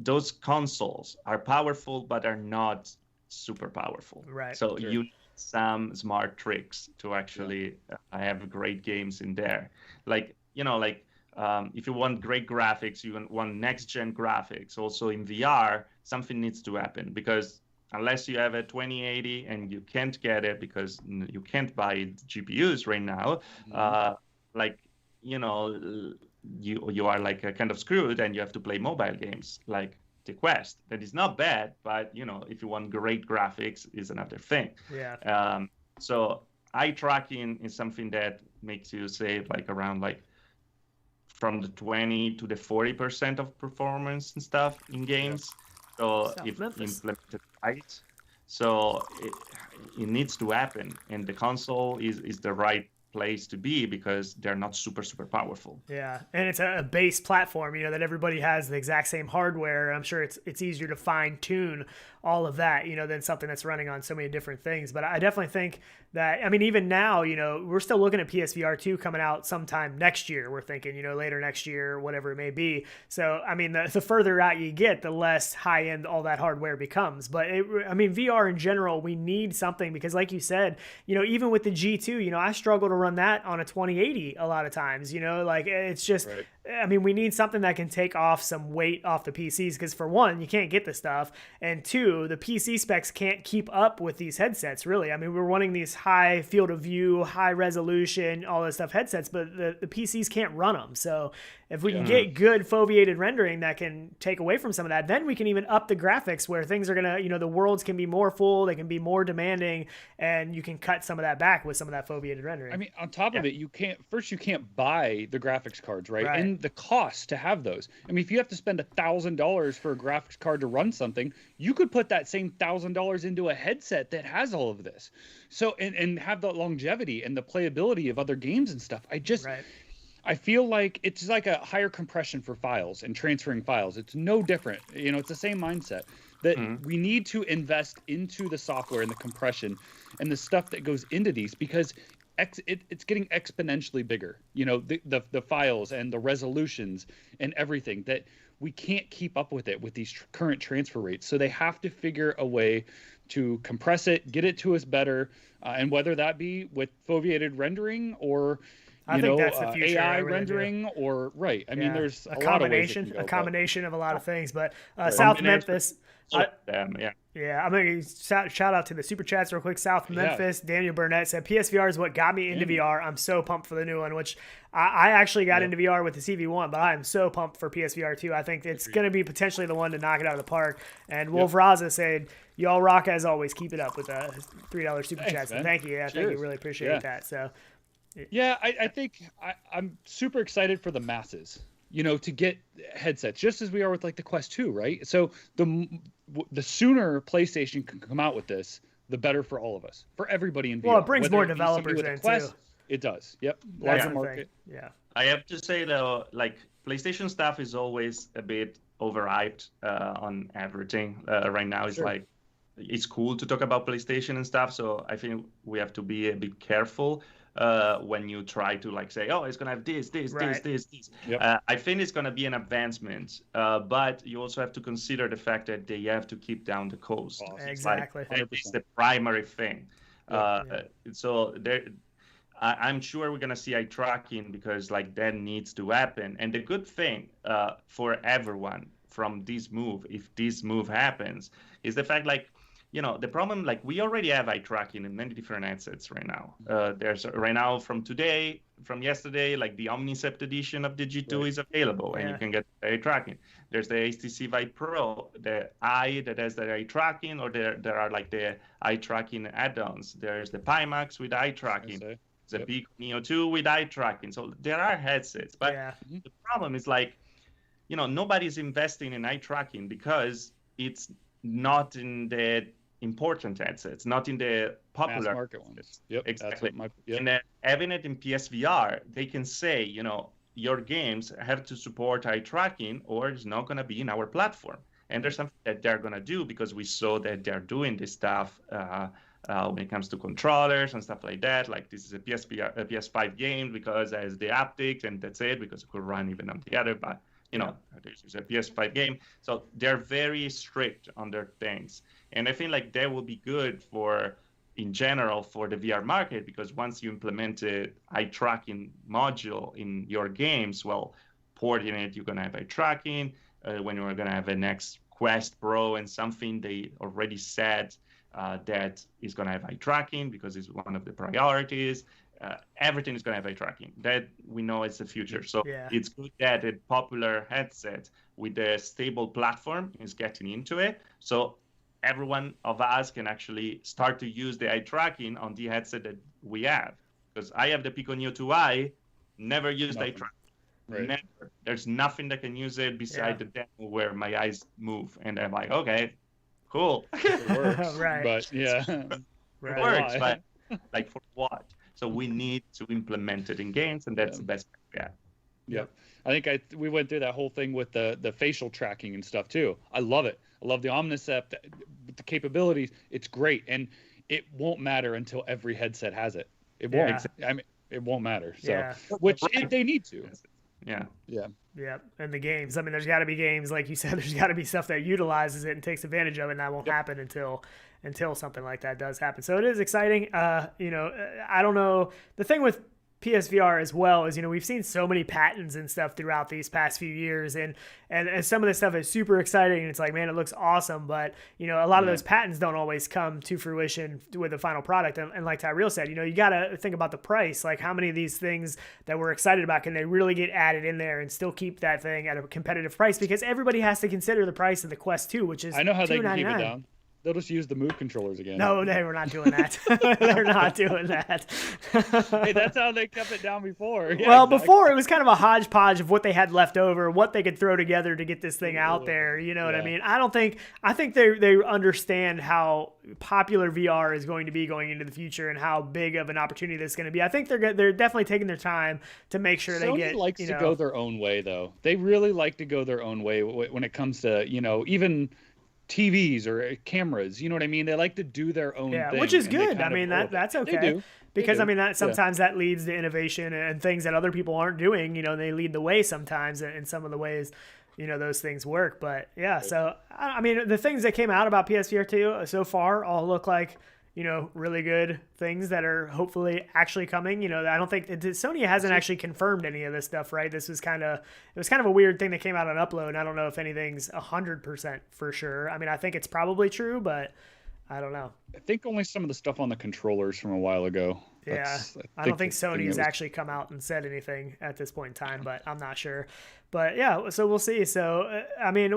those consoles are powerful, but are not super powerful. Right. So you need some smart tricks to actually have great games in there. If you want great graphics, you want next-gen graphics. Also in VR, something needs to happen, because unless you have a 2080 and you can't get it because you can't buy GPUs right now, you are kind of screwed, and you have to play mobile games like the Quest. That is not bad, but if you want great graphics, is another thing. Yeah. So eye tracking is something that makes you save around from the 20 to the 40% of performance and stuff in games. So if implemented right, so it needs to happen, and the console is the right place to be, because they're not super powerful. Yeah, and it's a base platform, that everybody has the exact same hardware. I'm sure it's easier to fine tune all of that, than something that's running on so many different things. But I definitely think that, even now, we're still looking at PSVR2 coming out sometime next year. We're thinking, later next year, whatever it may be. So, the further out you get, the less high end all that hardware becomes. But VR in general, we need something, because like you said, even with the G2, I struggle to run that on a 2080 a lot of times, it's just, right. We need something that can take off some weight off the PCs, because for one, you can't get the stuff, and two, the PC specs can't keep up with these headsets, really. We're wanting these high field of view, high resolution, all this stuff headsets, but the PCs can't run them. So if we can get good foveated rendering that can take away from some of that, then we can even up the graphics, where things are going to, the worlds can be more full, they can be more demanding, and you can cut some of that back with some of that foveated rendering. On top of it, you can't buy the graphics cards, right? And the cost to have those. If you have to spend $1,000 for a graphics card to run something, you could put that same $1,000 into a headset that has all of this. So, and have the longevity and the playability of other games and stuff. I feel like it's like a higher compression for files and transferring files. It's no different. It's the same mindset. that we need to invest into the software and the compression and the stuff that goes into these, because it's getting exponentially bigger. You know, the files and the resolutions and everything, that we can't keep up with it with these current transfer rates. So they have to figure a way to compress it, get it to us better, and whether that be with foveated rendering or I think that's the future. AI really rendering, or I mean, there's a lot of ways it combination, can go, a combination of a lot of things. But Right. South Memphis, yeah. I'm going to shout out to the super chats real quick. South Memphis, Daniel Burnett said, PSVR is what got me into VR. I'm so pumped for the new one, which I actually got into VR with the CV1, but I am so pumped for PSVR2. I think it's going to be potentially the one to knock it out of the park. And Wolf Raza said, y'all rock as always. Keep it up with a $3 super chat. So thank you. Yeah, thank you. Really appreciate that. So. Yeah, I think I'm super excited for the masses, you know, to get headsets, just as we are with like the Quest 2, right? So the sooner PlayStation can come out with this, the better for all of us, for everybody in VR. Well, it brings Whether more it be developers somebody in with a Quest, too. It does. Yep. That's Larger market. Yeah. I have to say though, like PlayStation stuff is always a bit overhyped on everything. Right now, it's like it's cool to talk about PlayStation and stuff. So I think we have to be a bit careful when you try to like say, oh, it's gonna have this. Yep. I think it's gonna be an advancement, but you also have to consider the fact that they have to keep down the cost. Exactly. Like, it's the primary thing. So there. I'm sure we're gonna see eye tracking because like that needs to happen. And the good thing for everyone from this move, if this move happens, is the fact like, you know, the problem, like we already have eye tracking in many different headsets right now. There's right now from yesterday, like the Omnicept edition of the G2 is available and you can get eye tracking. There's the HTC Vive Pro, the eye that has the eye tracking, or there are like the eye tracking add-ons. There's the Pimax with eye tracking. The Pico Neo 2 with eye tracking. So there are headsets, but the problem is like, you know, nobody's investing in eye tracking because it's not in the important headsets, not in the popular mass market ones. Yep, exactly. Yep. And having it in PSVR, they can say, you know, your games have to support eye tracking or it's not going to be in our platform. And there's something that they're going to do because we saw that they're doing this stuff when it comes to controllers and stuff like that. Like this is a PS5 game because it has the haptics and that's it, because it could run even on the other, but you know, this is a PS5 game. So they're very strict on their things. And I think like that will be good for, in general, for the VR market, because once you implement an eye tracking module in your games, well, porting it, you're going to have eye tracking. When you're going to have a next Quest Pro and something, they already said that is going to have eye tracking because it's one of the priorities. Everything is going to have eye tracking. That we know is the future. So it's good that a popular headset with a stable platform is getting into it. So everyone of us can actually start to use the eye tracking on the headset that we have. Because I have the Pico Neo 2i, never used eye tracking. Right. Never. There's nothing that can use it beside the demo where my eyes move. And I'm like, okay, cool. It works. Right. But It works, but like for what? So we need to implement it in games, and that's the best. Yep. I think we went through that whole thing with the facial tracking and stuff too. I love it. I love the Omnicept, the capabilities. It's great, and it won't matter until every headset has it. It won't. I mean, it won't matter. So, they need to. Yeah, and the games. I mean, there's got to be games, like you said. There's got to be stuff that utilizes it and takes advantage of it, and that won't happen until something like that does happen. So it is exciting. You know, I don't know. The thing with PSVR as well is, you know, we've seen so many patents and stuff throughout these past few years, and some of this stuff is super exciting, and it's like, man, it looks awesome, but you know, a lot of those patents don't always come to fruition with the final product. And like Tyriel said, you know, you got to think about the price. Like, how many of these things that we're excited about can they really get added in there and still keep that thing at a competitive price? Because everybody has to consider the price of the Quest 2, which is I know how they can keep it $299. down. They'll just use the Move controllers again. No, they were not doing that. They're not doing that. Hey, that's how they kept it down before. Yeah, well, before it was kind of a hodgepodge of what they had left over, what they could throw together to get this thing out there. You know what I mean? I think they understand how popular VR is going to be going into the future and how big of an opportunity this is going to be. I think they're definitely taking their time to make sure they get. Sony likes to go their own way, though. They really like to go their own way when it comes to, you know, even TVs or cameras. You know what I mean? They like to do their own thing. Which is and they good. kind I of mean, roll with it. that's okay. They do. Because do. I mean that sometimes that leads to innovation and things that other people aren't doing. You know, they lead the way sometimes in some of the ways, you know, those things work. But yeah, so I mean, the things that came out about PSVR 2 so far all look like, you know, really good things that are hopefully actually coming. You know, I don't think Sony hasn't actually confirmed any of this stuff, right? It was kind of a weird thing that came out on Upload. I don't know if anything's 100% for sure. I mean, I think it's probably true, but I don't know. I think only some of the stuff on the controllers from a while ago. Yeah, I don't think Sony's actually come out and said anything at this point in time, but I'm not sure. But yeah, so we'll see. So, I mean,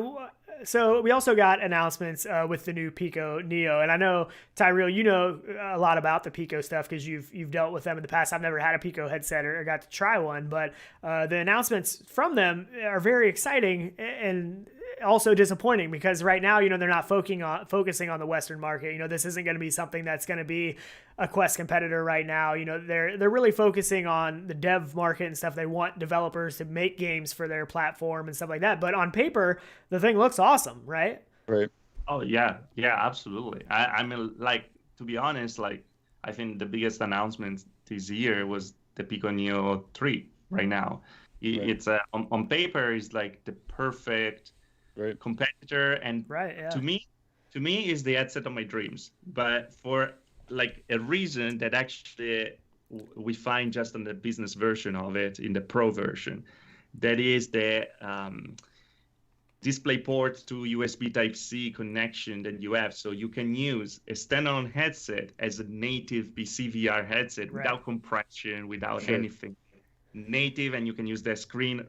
so we also got announcements with the new Pico Neo, and I know, Tyriel, you know a lot about the Pico stuff because you've dealt with them in the past. I've never had a Pico headset or got to try one, but the announcements from them are very exciting and also disappointing because right now, you know, they're not focusing on the Western market. You know, this isn't going to be something that's going to be a Quest competitor right now. You know, they're really focusing on the dev market and stuff. They want developers to make games for their platform and stuff like that. But on paper, the thing looks awesome, right? Right. Oh yeah, absolutely. I mean, like, to be honest, like, I think the biggest announcement this year was the Pico Neo 3 right now. It's on paper is like the perfect competitor, and to me is the headset of my dreams, but for like a reason that actually we find just on the business version of it, in the pro version, that is the DisplayPort to USB Type-C connection that you have, so you can use a standalone headset as a native PC VR headset without compression, without anything, native, and you can use the screen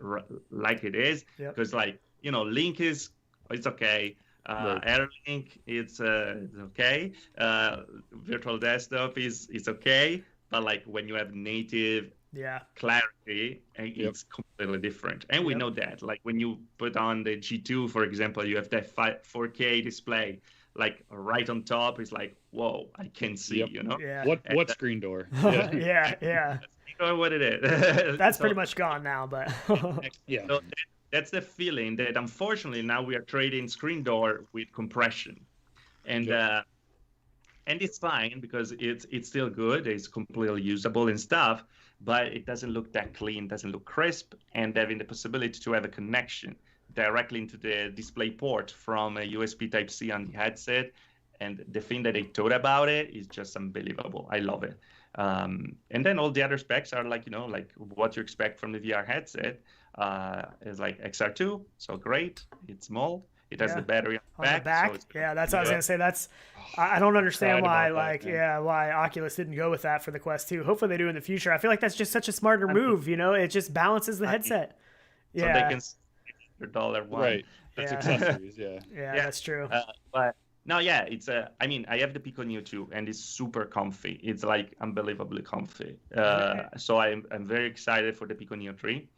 like it is, because like, you know, Link it's okay, AirLink it's okay, Virtual Desktop is okay, but like when you have native clarity, it's completely different. And we know that, like, when you put on the G2, for example, you have that 4K display, like right on top. It's like, whoa, I can see, you know. What screen door? You know what it is. That's pretty much gone now, but so that's the feeling that unfortunately now we are trading screen door with compression, and it's fine because it's still good, it's completely usable and stuff, but it doesn't look that clean, doesn't look crisp, and having the possibility to have a connection directly into the display port from a USB Type-C on the headset, and the thing that they thought about it is just unbelievable. I love it. And then all the other specs are like, you know, like what you expect from the VR headset. Is like XR2, so great. It's small. It has the battery on the back. So that's what I was gonna say. That's I don't understand why why Oculus didn't go with that for the Quest 2. Hopefully they do in the future. I feel like that's just such a smarter move. You know, it just balances the headset. So they can $1 one. Right. That's accessories. That's true. But no, it's I mean, I have the Pico Neo 2, and it's super comfy. It's like unbelievably comfy. So I'm very excited for the Pico Neo 3.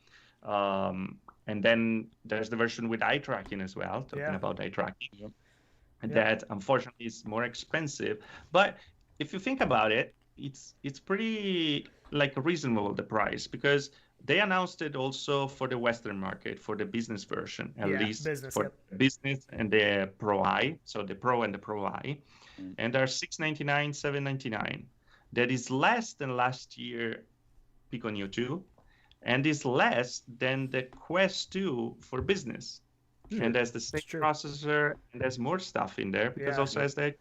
And then there's the version with eye tracking as well, talking about eye tracking. And that unfortunately is more expensive, but if you think about it, it's pretty like reasonable, the price, because they announced it also for the Western market, for the business version, at least business, for business and the Pro Eye, so the Pro and the Pro Eye, and they're $699, $799. That is less than last year Pico Neo 2, and is less than the Quest 2 for business. And there's the same processor, and there's more stuff in there because also has the.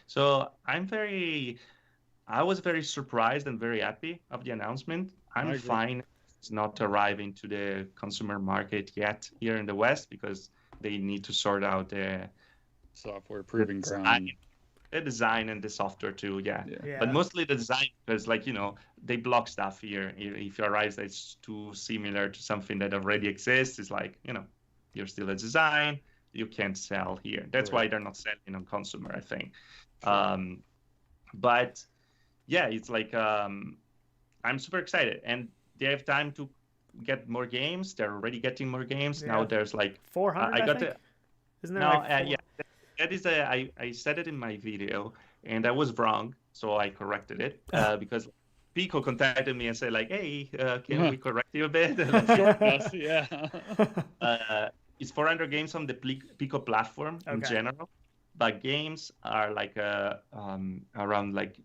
So I was very surprised and very happy of the announcement. I'm fine it's not arriving to the consumer market yet here in the West because they need to sort out the software proving ground. The design and the software too, but mostly the design, because like, you know, they block stuff here. If you arrive that's too similar to something that already exists, it's like, you know, you're still a design, you can't sell here. That's why they're not selling on consumer, I think. But it's like I'm super excited, and they have time to get more games. They're already getting more games now. There's like 400. I got Isn't there that is I said it in my video, and I was wrong, so I corrected it because Pico contacted me and said like, hey, can we correct you a bit? it's 400 games on the Pico platform in general, but games are like around like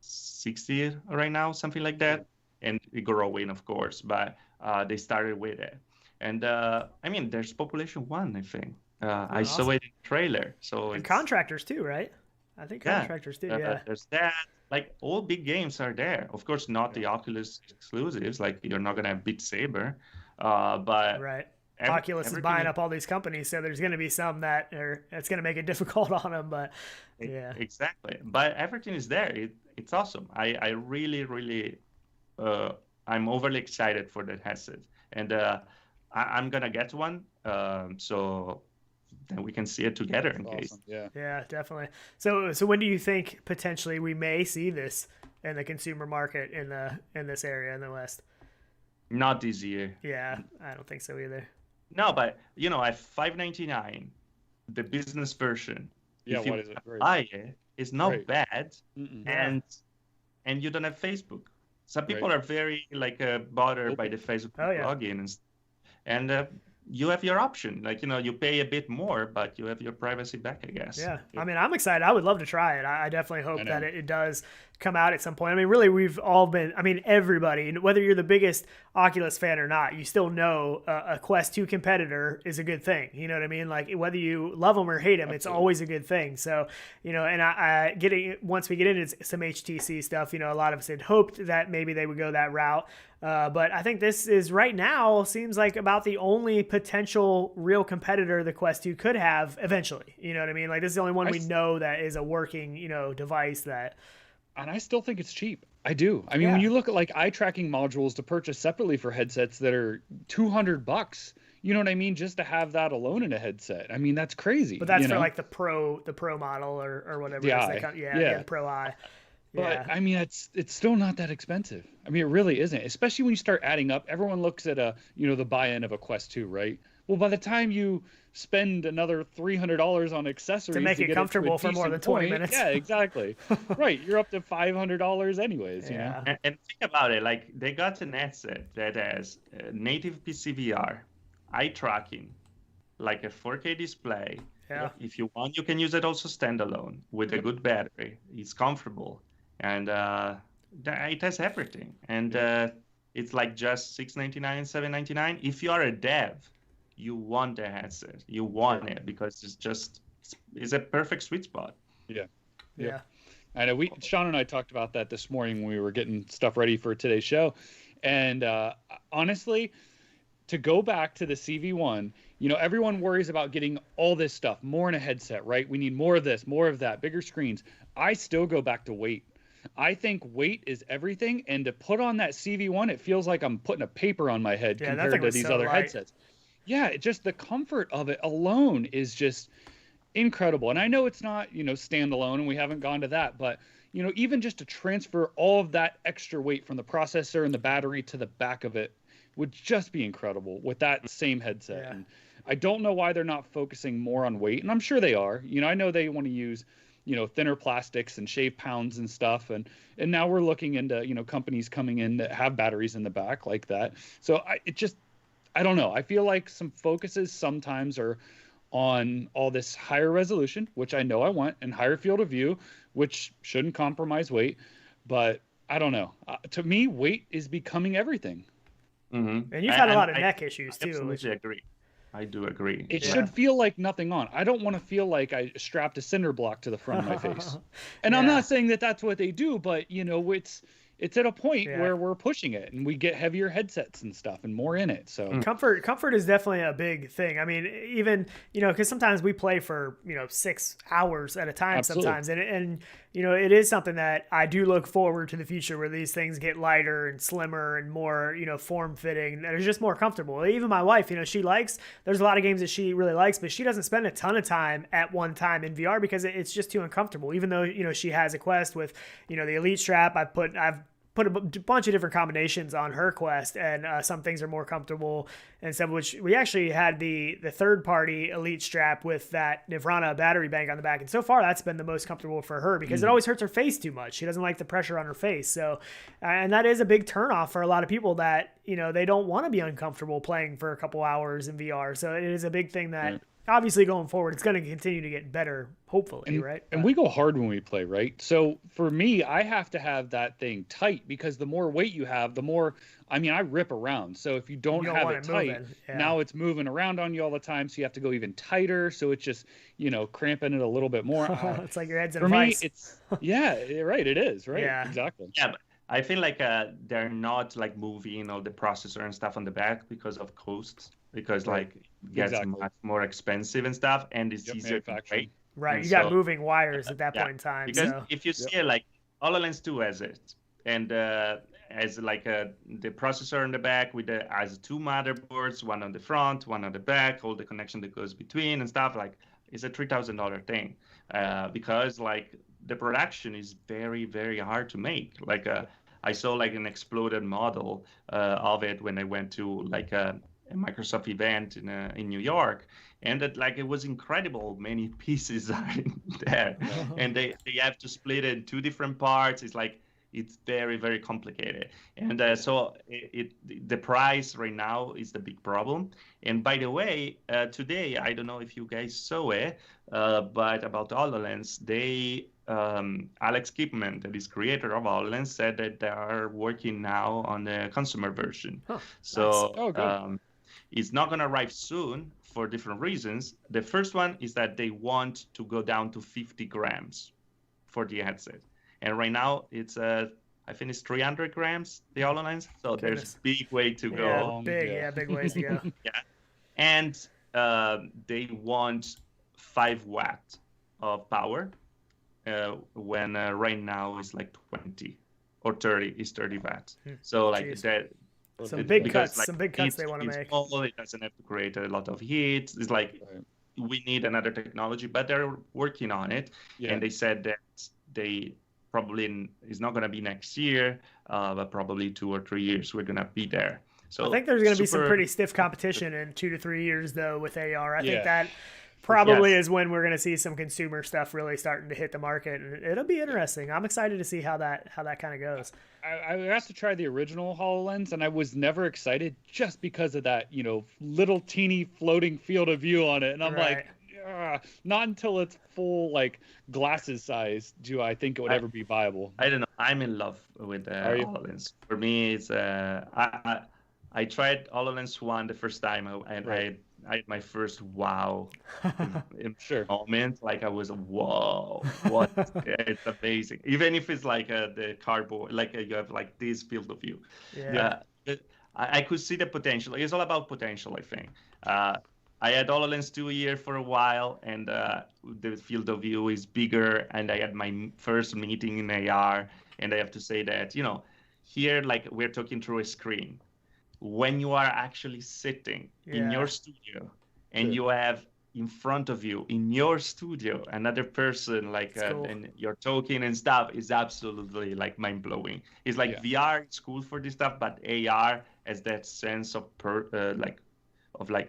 60 right now, something like that, and growing, of course. But they started with it, and I mean, there's Population 1, I think. I saw it in the trailer. So and Contractors too, right? I think Contractors too. Yeah. There's that. Like all big games are there. Of course, not the Oculus exclusives. Like you're not gonna have Beat Saber, but right. Oculus is buying up all these companies, so there's going to be some that it's going to make it difficult on them. But yeah, exactly. But everything is there. It's awesome. I really, really, I'm overly excited for that headset, and I'm gonna get one. So then we can see it together in case. Yeah, definitely. So when do you think potentially we may see this in the consumer market in this area in the West? Not this year. Yeah, I don't think so either. No, but at $599, the business version, if you buy it, it's not bad, and you don't have Facebook. Some people are very bothered by the Facebook login, and you have your option. You pay a bit more, but you have your privacy back, I guess. Yeah. I mean, I'm excited. I would love to try it. I definitely hope that it does come out at some point. I mean, really, we've all been, everybody, whether you're the biggest Oculus fan or not, you still know a Quest 2 competitor is a good thing. You know what I mean? Like, whether you love them or hate them, it's always a good thing. So, and once we get into some HTC stuff, a lot of us had hoped that maybe they would go that route. But I think this is right now seems like about the only potential real competitor the Quest 2 could have eventually. You know what I mean? Like, this is the only one we know that is a working, device that. And I still think it's cheap. I do. I mean, when you look at eye tracking modules to purchase separately for headsets that are $200, you know what I mean? Just to have that alone in a headset. I mean, that's crazy. But that's for like the pro model or whatever. The Pro Eye. But I mean, it's still not that expensive. I mean, it really isn't. Especially when you start adding up. Everyone looks at the buy-in of a Quest 2, right? Well, by the time you spend another $300 on accessories to make it comfortable for more than 20 minutes. Yeah, exactly. Right, you're up to $500 anyways. You know. And think about it. Like, they got an headset that has native PCVR, eye tracking, like a 4K display. Yeah. If you want, you can use it also standalone with a good battery. It's comfortable, and it has everything. And it's like just $699, $799. If you are a dev, you want the headset. You want it because it's a perfect sweet spot. Yeah. I know Sean and I talked about that this morning when we were getting stuff ready for today's show. And honestly, to go back to the CV1, everyone worries about getting all this stuff, more in a headset, right? We need more of this, more of that, bigger screens. I still go back to weight. I think weight is everything. And to put on that CV1, it feels like I'm putting a paper on my head compared to these other headsets. Yeah, just the comfort of it alone is just incredible. And I know it's not, standalone, and we haven't gone to that, but even just to transfer all of that extra weight from the processor and the battery to the back of it would just be incredible with that same headset. Yeah. And I don't know why they're not focusing more on weight, and I'm sure they are. I know they want to use thinner plastics and shave pounds and stuff, and now we're looking into companies coming in that have batteries in the back like that. So I don't know. I feel like some focuses sometimes are on all this higher resolution, which I know I want, and higher field of view, which shouldn't compromise weight. But I don't know. To me, weight is becoming everything. Mm-hmm. And you've had a lot of neck issues too. Absolutely agree. I do agree. It should feel like nothing on. I don't want to feel like I strapped a cinder block to the front of my face. And I'm not saying that that's what they do, but it's at a point where we're pushing it, and we get heavier headsets and stuff and more in it. So comfort is definitely a big thing. I mean, even, because sometimes we play for, 6 hours at a time. Absolutely. Sometimes. And it is something that I do look forward to the future where these things get lighter and slimmer and more, form fitting, that are just more comfortable. Even my wife, there's a lot of games that she really likes, but she doesn't spend a ton of time at one time in VR because it's just too uncomfortable. Even though, she has a Quest with, the Elite strap, I've put a bunch of different combinations on her Quest, and some things are more comfortable and stuff, which we actually had the third-party Elite strap with that Nirvana battery bank on the back, and so far that's been the most comfortable for her because it always hurts her face too much. She doesn't like the pressure on her face. So, and that is a big turnoff for a lot of people that, you know, they don't want to be uncomfortable playing for a couple hours in VR. So it is a big thing that obviously going forward, it's going to continue to get better, hopefully, right? And we go hard when we play, right? So for me, I have to have that thing tight because the more weight you have, the more, I mean, I rip around. So if you don't have it tight, now it's moving around on you all the time. So you have to go even tighter. So it's just, you know, cramping it a little bit more. It's like your head's in a vice. For me, it's, right. It is, right? Yeah. Exactly. Yeah, but I feel like they're not like moving all the processor and stuff on the back because of costs. Because like it gets much more expensive and stuff, and it's easier to create. Right, and you got moving wires at that point in time. Because so. if you see like HoloLens 2 has it, and as like the processor in the back with has two motherboards, one on the front, one on the back, all the connection that goes between and stuff. Like it's a $3,000 thing, because like the production is very, very hard to make. Like I saw like an exploded model of it when I went to like a Microsoft event in New York, and that like it was incredible. Many pieces are in there, and they have to split it in two different parts. It's very, very complicated, and so the price right now is the big problem. And by the way, today I don't know if you guys saw it, but about HoloLens, Alex Kipman, that is creator of HoloLens, said that they are working now on the consumer version. So it's not going to arrive soon for different reasons. The first one is that they want to go down to 50 grams for the headset. And right now it's, I think it's 300 grams, the HoloLens. So there's a big way to go. Big ways to go. And they want 5 watts of power when right now it's like 20 or 30 is 30 watts. So like that. Some big cuts they want to make. It doesn't have to create a lot of heat. It's like we need another technology, but they're working on it. And they said that they probably is not going to be next year, but probably 2 or 3 years we're going to be there. So I think there's going to be some pretty stiff competition in 2 to 3 years though with AR. I think that probably is when we're going to see some consumer stuff really starting to hit the market, and it'll be interesting. I'm excited to see how that kind of goes. I got to try the original HoloLens, and I was never excited just because of that, you know, little teeny floating field of view on it, and I'm like, not until it's full like glasses size do I think it would ever be viable. I don't know. I'm in love with HoloLens. For me, it's I tried HoloLens 1 the first time, and I had my first wow moment. Like I was, whoa, what? It's amazing. Even if it's like the cardboard, like you have like this field of view. I could see the potential. It's all about potential, I think. I had HoloLens 2 here for a while, and the field of view is bigger, and I had my first meeting in AR, and I have to say that, you know, here, like we're talking through a screen. When you are actually sitting in your studio and you have in front of you in your studio another person like and you're talking and stuff is absolutely like mind-blowing. It's like VR is cool for this stuff, but AR has that sense of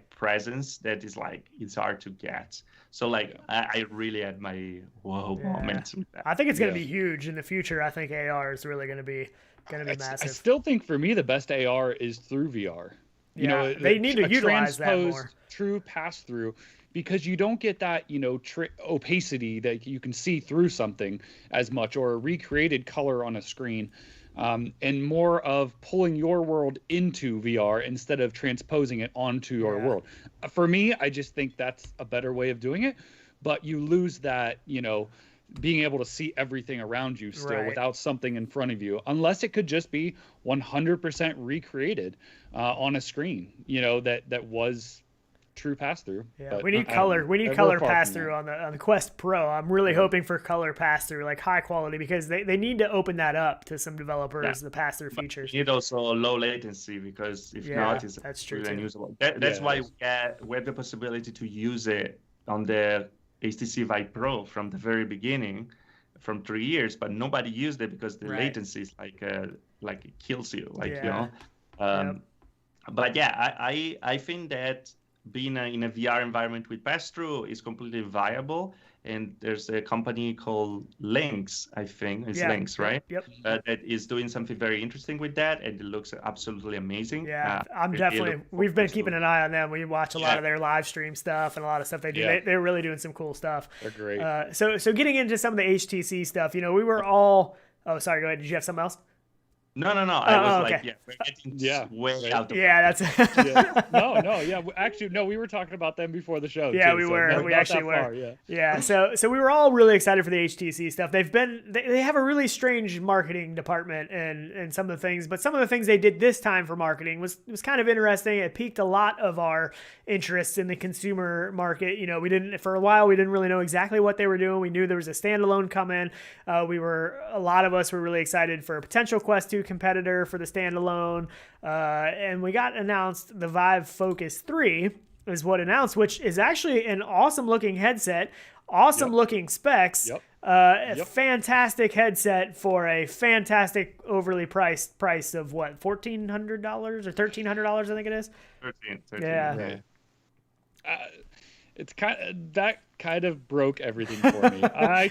presence that is like it's hard to get. So like I really had my moment with that. I think it's going to be huge in the future. I think AR is really going to be massive. I still think for me the best AR is through VR. You know, they need to utilize that more. True pass through, because you don't get that, you know, opacity that you can see through something as much, or a recreated color on a screen, and more of pulling your world into VR instead of transposing it onto your world. For me, I just think that's a better way of doing it, but you lose that, you know, being able to see everything around you still without something in front of you, unless it could just be 100% recreated on a screen, you know, that was true pass through. We need color. We need color pass through on the Quest Pro. I'm really hoping for color pass through, like high quality, because they need to open that up to some developers, the pass through features. You need also low latency, because if not, it's really unusable. That's why we have the possibility to use it on the HTC Vive Pro from the very beginning, from 3 years, but nobody used it because the Right. latency is like it kills you, like you Yeah. know. But yeah, I think that being in a VR environment with pass-through is completely viable. And there's a company called Lynx, I think it's Yeah. Lynx, right? Yep. That is doing something very interesting with that, and it looks absolutely amazing. Yeah, I'm really definitely. looking We've been forward keeping to- an eye on them. We watch a lot Yeah. of their live stream stuff and a lot of stuff they do. Yeah. They're really doing some cool stuff. They're great. So getting into some of the HTC stuff, we were all. Oh, sorry. Go ahead. Did you have something else? No. I was okay. like, yeah, we're getting Yeah, way right. out of Yeah, that's. Yeah. No, yeah. Actually, no, we were talking about them before the show. Yeah, too, we so were. not- We not actually that were. far, yeah. Yeah, so we were all really excited for the HTC stuff. They have a really strange marketing department and some of the things, but some of the things they did this time for marketing was kind of interesting. It piqued a lot of our interests in the consumer market. For a while we didn't really know exactly what they were doing. We knew there was a standalone coming. A lot of us were really excited for a potential Quest 2 competitor for the standalone. And we got announced the Vive Focus 3 is what announced, which is actually an awesome looking headset, awesome looking specs, a fantastic headset for a fantastic overly priced price of what, $1,400 or $1,300, I think it is. 13. Yeah. Right. It's that kind of broke everything for me.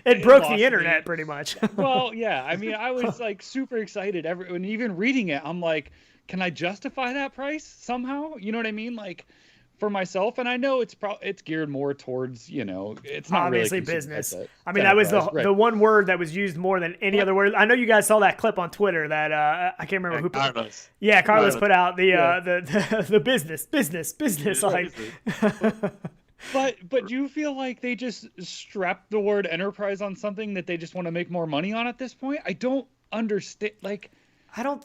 It broke lost the internet me. pretty much. Well, yeah. I mean, I was like super excited. And even reading it, I'm like, can I justify that price somehow? You know what I mean? Like for myself. And I know it's geared more towards, it's not Obviously really a consumer business. headset. I mean, that was Enterprise, the one word that was used more than any other word. I know you guys saw that clip on Twitter that I can't remember who put. Carlos. Yeah, Carlos put out the Yeah. the business like. But do you feel like they just strapped the word enterprise on something that they just want to make more money on at this point? I don't understand. Like, I don't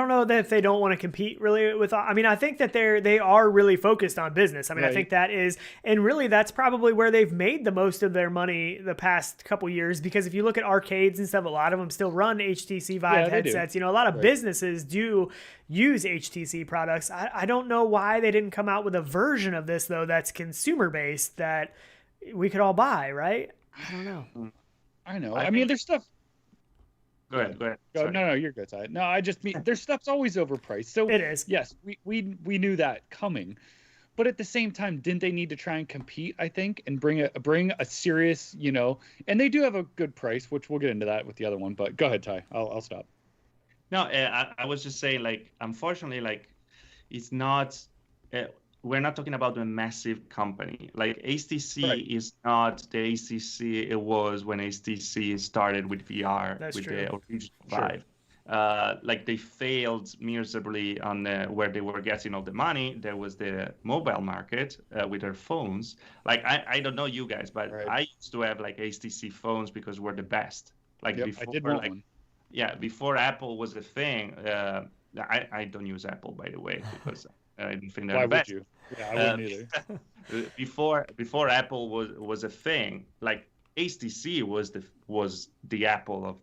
know that they don't want to compete really with. I mean, I think that they are really focused on business. I mean, I think that is, and really that's probably where they've made the most of their money the past couple years. Because if you look at arcades and stuff, a lot of them still run HTC Vive headsets. A lot of businesses do use HTC products. I don't know why they didn't come out with a version of this though that's consumer based that we could all buy, right? I don't know. I know. I mean, there's stuff. Go ahead. No, you're good, Ty. No, I just mean their stuff's always overpriced. So It is. Yes, we knew that coming, but at the same time, didn't they need to try and compete? I think and bring a serious, and they do have a good price, which we'll get into that with the other one. But go ahead, Ty. I'll stop. No, I was just saying, like, unfortunately, like, it's not. We're not talking about a massive company. Like HTC is not the HTC it was when HTC started with VR. That's with true. the original Vive. Like they failed miserably on where they were getting all the money. There was the mobile market with their phones. Like I don't know you guys, but I used to have like HTC phones because we're the best. Like before, I did want one. Yeah, before Apple was a thing. I don't use Apple, by the way, because I didn't think they're Why the best. would you? Yeah, I wouldn't either. Before Apple was a thing, like HTC was the Apple of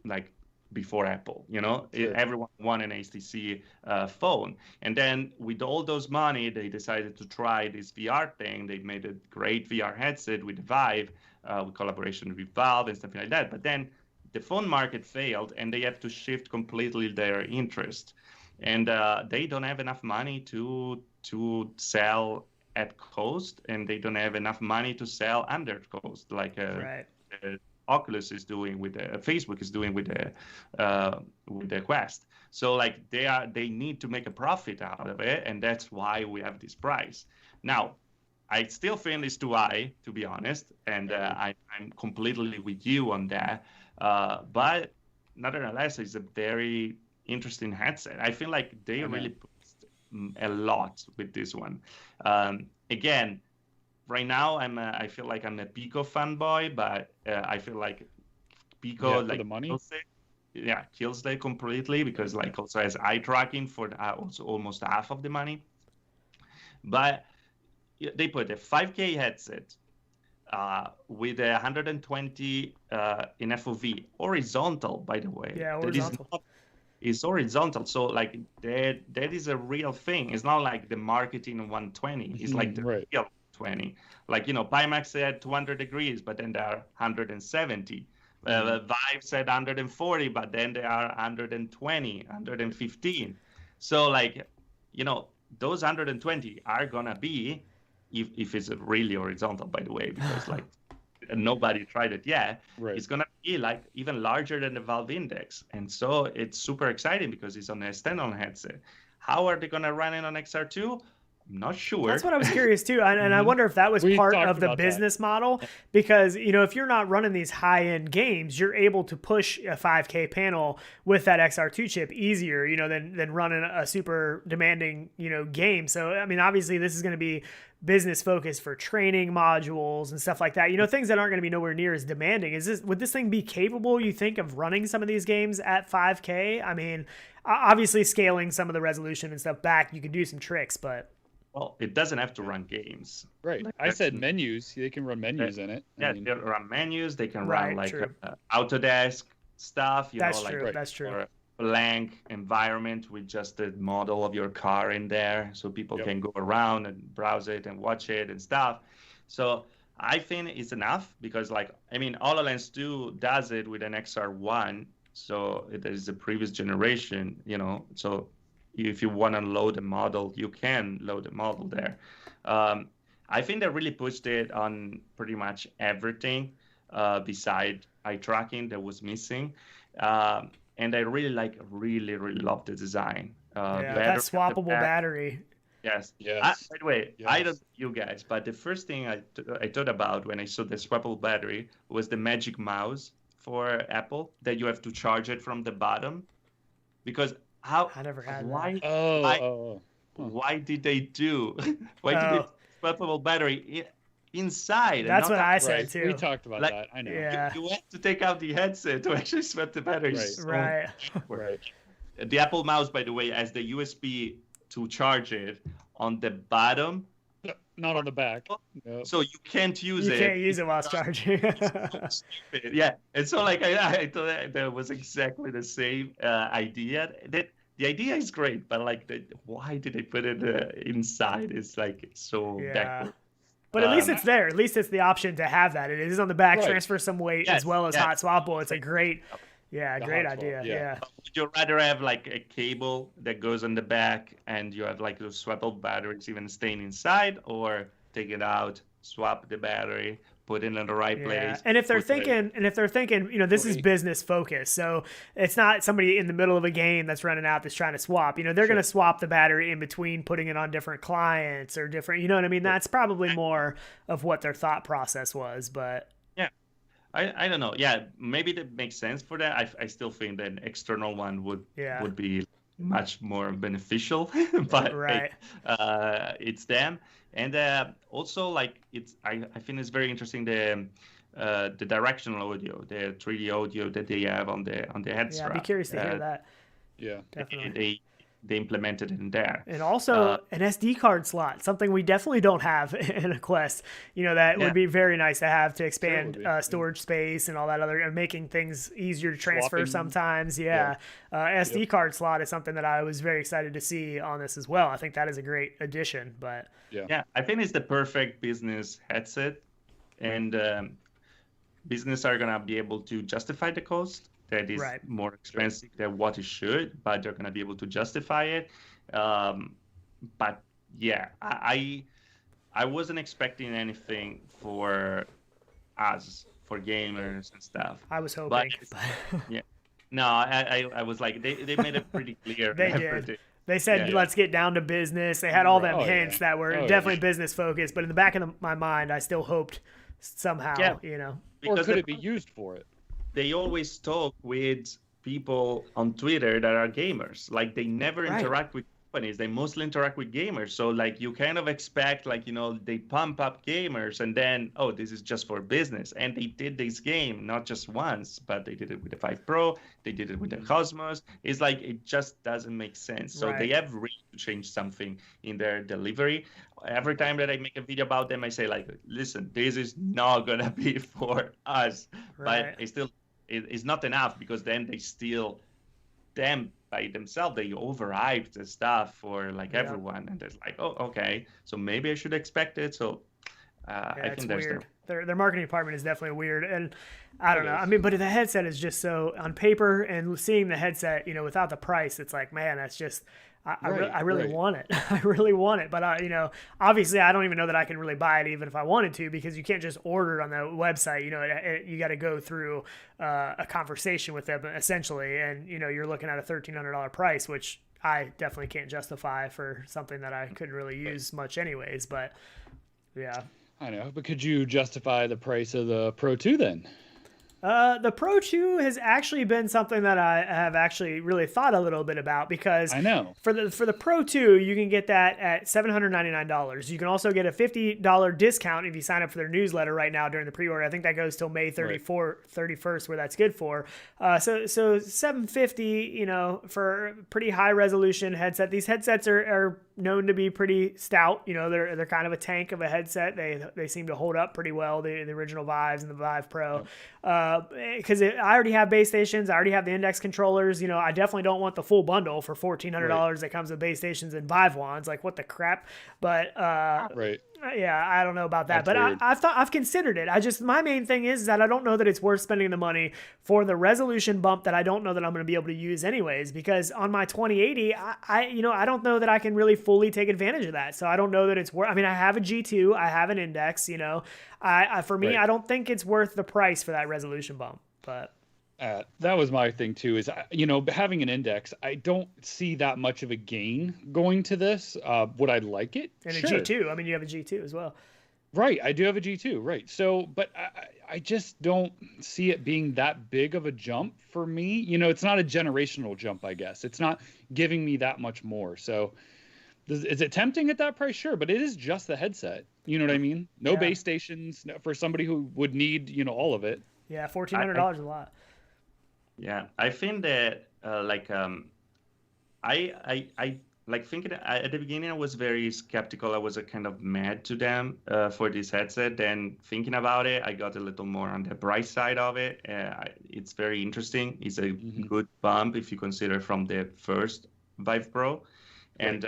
like before Apple, Sure. Everyone wanted an HTC phone, and then with all those money, they decided to try this VR thing. They made a great VR headset with Vive, with collaboration with Valve and stuff like that. But then the phone market failed, and they have to shift completely their interest, and they don't have enough money to sell at cost, and they don't have enough money to sell under cost, like Oculus is doing with Facebook is doing with the Quest. So like they need to make a profit out of it, and that's why we have this price. Now, I still think it's too high, to be honest, and I'm completely with you on that. But nonetheless, it's a very interesting headset. I feel like they really put a lot with this one. Again, right now I feel like I'm a Pico fanboy, but I feel like Pico for the money. Kills it completely because like also has eye tracking for also almost half of the money. But they put a 5K headset with 120 in FOV, horizontal, by the way. Yeah, horizontal. It's horizontal, so like that is a real thing. It's not like the marketing 120. It's like the real 20. Like Pimax said 200 degrees, but then there are 170. Vive said 140, but then they are 120, 115. So like, those 120 are gonna be, if it's really horizontal, by the way, because like nobody tried it yet. Right. It's gonna be like even larger than the Valve Index, and so it's super exciting because it's on a standalone headset. How are they gonna run it on XR2? I'm not sure. That's what I was curious too, and I wonder if that was part of the business model, because if you're not running these high-end games, you're able to push a 5K panel with that XR2 chip easier, than running a super demanding game. So I mean, obviously this is going to be business focused for training modules and stuff like that. Things that aren't going to be nowhere near as demanding. Would this thing be capable, you think, of running some of these games at 5K? I mean, obviously scaling some of the resolution and stuff back, you could do some tricks, but. Well, it doesn't have to run games. Right. I said menus. They can run menus in it. Yeah, they run menus. They can run like Autodesk stuff. That's true. That's true. Or a blank environment with just the model of your car in there, so people can go around and browse it and watch it and stuff. So I think it's enough because, like, I mean, HoloLens 2 does it with an XR1, so it is the previous generation, so. If you want to load a model, you can load a model there. I think they really pushed it on pretty much everything beside eye tracking that was missing. And I really love the design. That swappable battery. Yes. By the way, I don't know you guys, but the first thing I thought about when I saw the swappable battery was the Magic Mouse for Apple, that you have to charge it from the bottom. Because I never had that. Why did they do? Why did they swappable battery inside? That's what I said too. We talked about that. I know. Yeah. You have to take out the headset to actually swap the battery. Right. The Apple Mouse, by the way, has the USB to charge it on the bottom. Not on the back. No. So you can't use it. You can't use it while it's charging. Yeah. And so like I thought that was exactly the same idea. The idea is great, but like why did they put it inside? It's like so backward. But at least it's there. At least it's the option to have that. It is on the back, transfer some weight as well as hot swappable. It's a great great idea. Yeah. Would you rather have like a cable that goes on the back and you have like those swappable batteries even staying inside, or take it out, swap the battery, put it in the right place? And if they're thinking, this is business focused, so it's not somebody in the middle of a game that's running out that's trying to swap. They're going to swap the battery in between putting it on different clients or different. You know what I mean? That's probably more of what their thought process was, but. I don't know. Yeah, maybe that makes sense for that. I still think that an external one would be much more beneficial, but it's them. And also, like, I think it's very interesting the directional audio, the 3D audio that they have on the head strap. Yeah, I'd be curious to hear that. Yeah, definitely. They implemented it in there. And also an SD card slot, something we definitely don't have in a Quest. That would be very nice to have to expand storage space and all that other, and making things easier to transfer sometimes. SD card slot is something that I was very excited to see on this as well. I think that is a great addition. But I think it's the perfect business headset, and business are gonna be able to justify the cost. That is more expensive than what it should, but they're going to be able to justify it. But yeah, I wasn't expecting anything for us, for gamers and stuff. I was hoping. But no, I was like, they made it pretty clear. They did. They said, let's get down to business. They had all them hints that were definitely business focused, but in the back of my mind, I still hoped somehow, Or could it be used for it? They always talk with people on Twitter that are gamers. Like, they never interact with companies. They mostly interact with gamers. So, like, you kind of expect, like, they pump up gamers and then, this is just for business. And they did this game not just once, but they did it with the 5 Pro. They did it with the Cosmos. It's like, it just doesn't make sense. So they have really to change something in their delivery. Every time that I make a video about them, I say, like, listen, this is not going to be for us. But it's not enough, because then they steal them by themselves. They overhyped the stuff for like everyone, and it's like, okay, so maybe I should expect it. So I think that's Their marketing department is definitely weird, and I don't know. I mean, but the headset is just so on paper, and seeing the headset, without the price, it's like, man, that's just. I really want it. I really want it. But, obviously I don't even know that I can really buy it even if I wanted to, because you can't just order it on the website. You got to go through a conversation with them essentially. And, you're looking at a $1,300 price, which I definitely can't justify for something that I couldn't really use much anyways. But yeah. I know. But could you justify the price of the Pro 2 then? The Pro 2 has actually been something that I have actually really thought a little bit about, because I know for the Pro 2, you can get that at $799. You can also get a $50 discount if you sign up for their newsletter right now during the pre-order. I think that goes till May 31st, where that's good for. So $750, for a pretty high resolution headset. These headsets are known to be pretty stout. They're kind of a tank of a headset. They seem to hold up pretty well. The original Vives and the Vive Pro. Because I already have base stations, I already have the index controllers. I definitely don't want the full bundle for $1,400 that comes with base stations and Vive wands. Like, what the crap? But yeah, I don't know about that. That's but I've considered it. My main thing is that I don't know that it's worth spending the money for the resolution bump that I don't know that I'm going to be able to use anyways. Because on my 2080, I don't know that I can really fully take advantage of that. So I don't know that it's worth. I mean, I have a G2, I have an index. For me, I don't think it's worth the price for that resolution bump. But that was my thing too, is, having an index, I don't see that much of a gain going to this. Would I like it? And a G2. I mean, you have a G2 as well. Right. I do have a G2. Right. So, but I just don't see it being that big of a jump for me. It's not a generational jump, I guess. It's not giving me that much more. So is it tempting at that price? Sure. But it is just the headset. You know what I mean? No base stations for somebody who would need, all of it. Yeah. $1,400 is a lot. Yeah, I think that I like thinking at the beginning I was very skeptical. I was kind of mad to them for this headset. Then thinking about it, I got a little more on the bright side of it. It's very interesting. It's a good bump if you consider from the first Vive Pro, and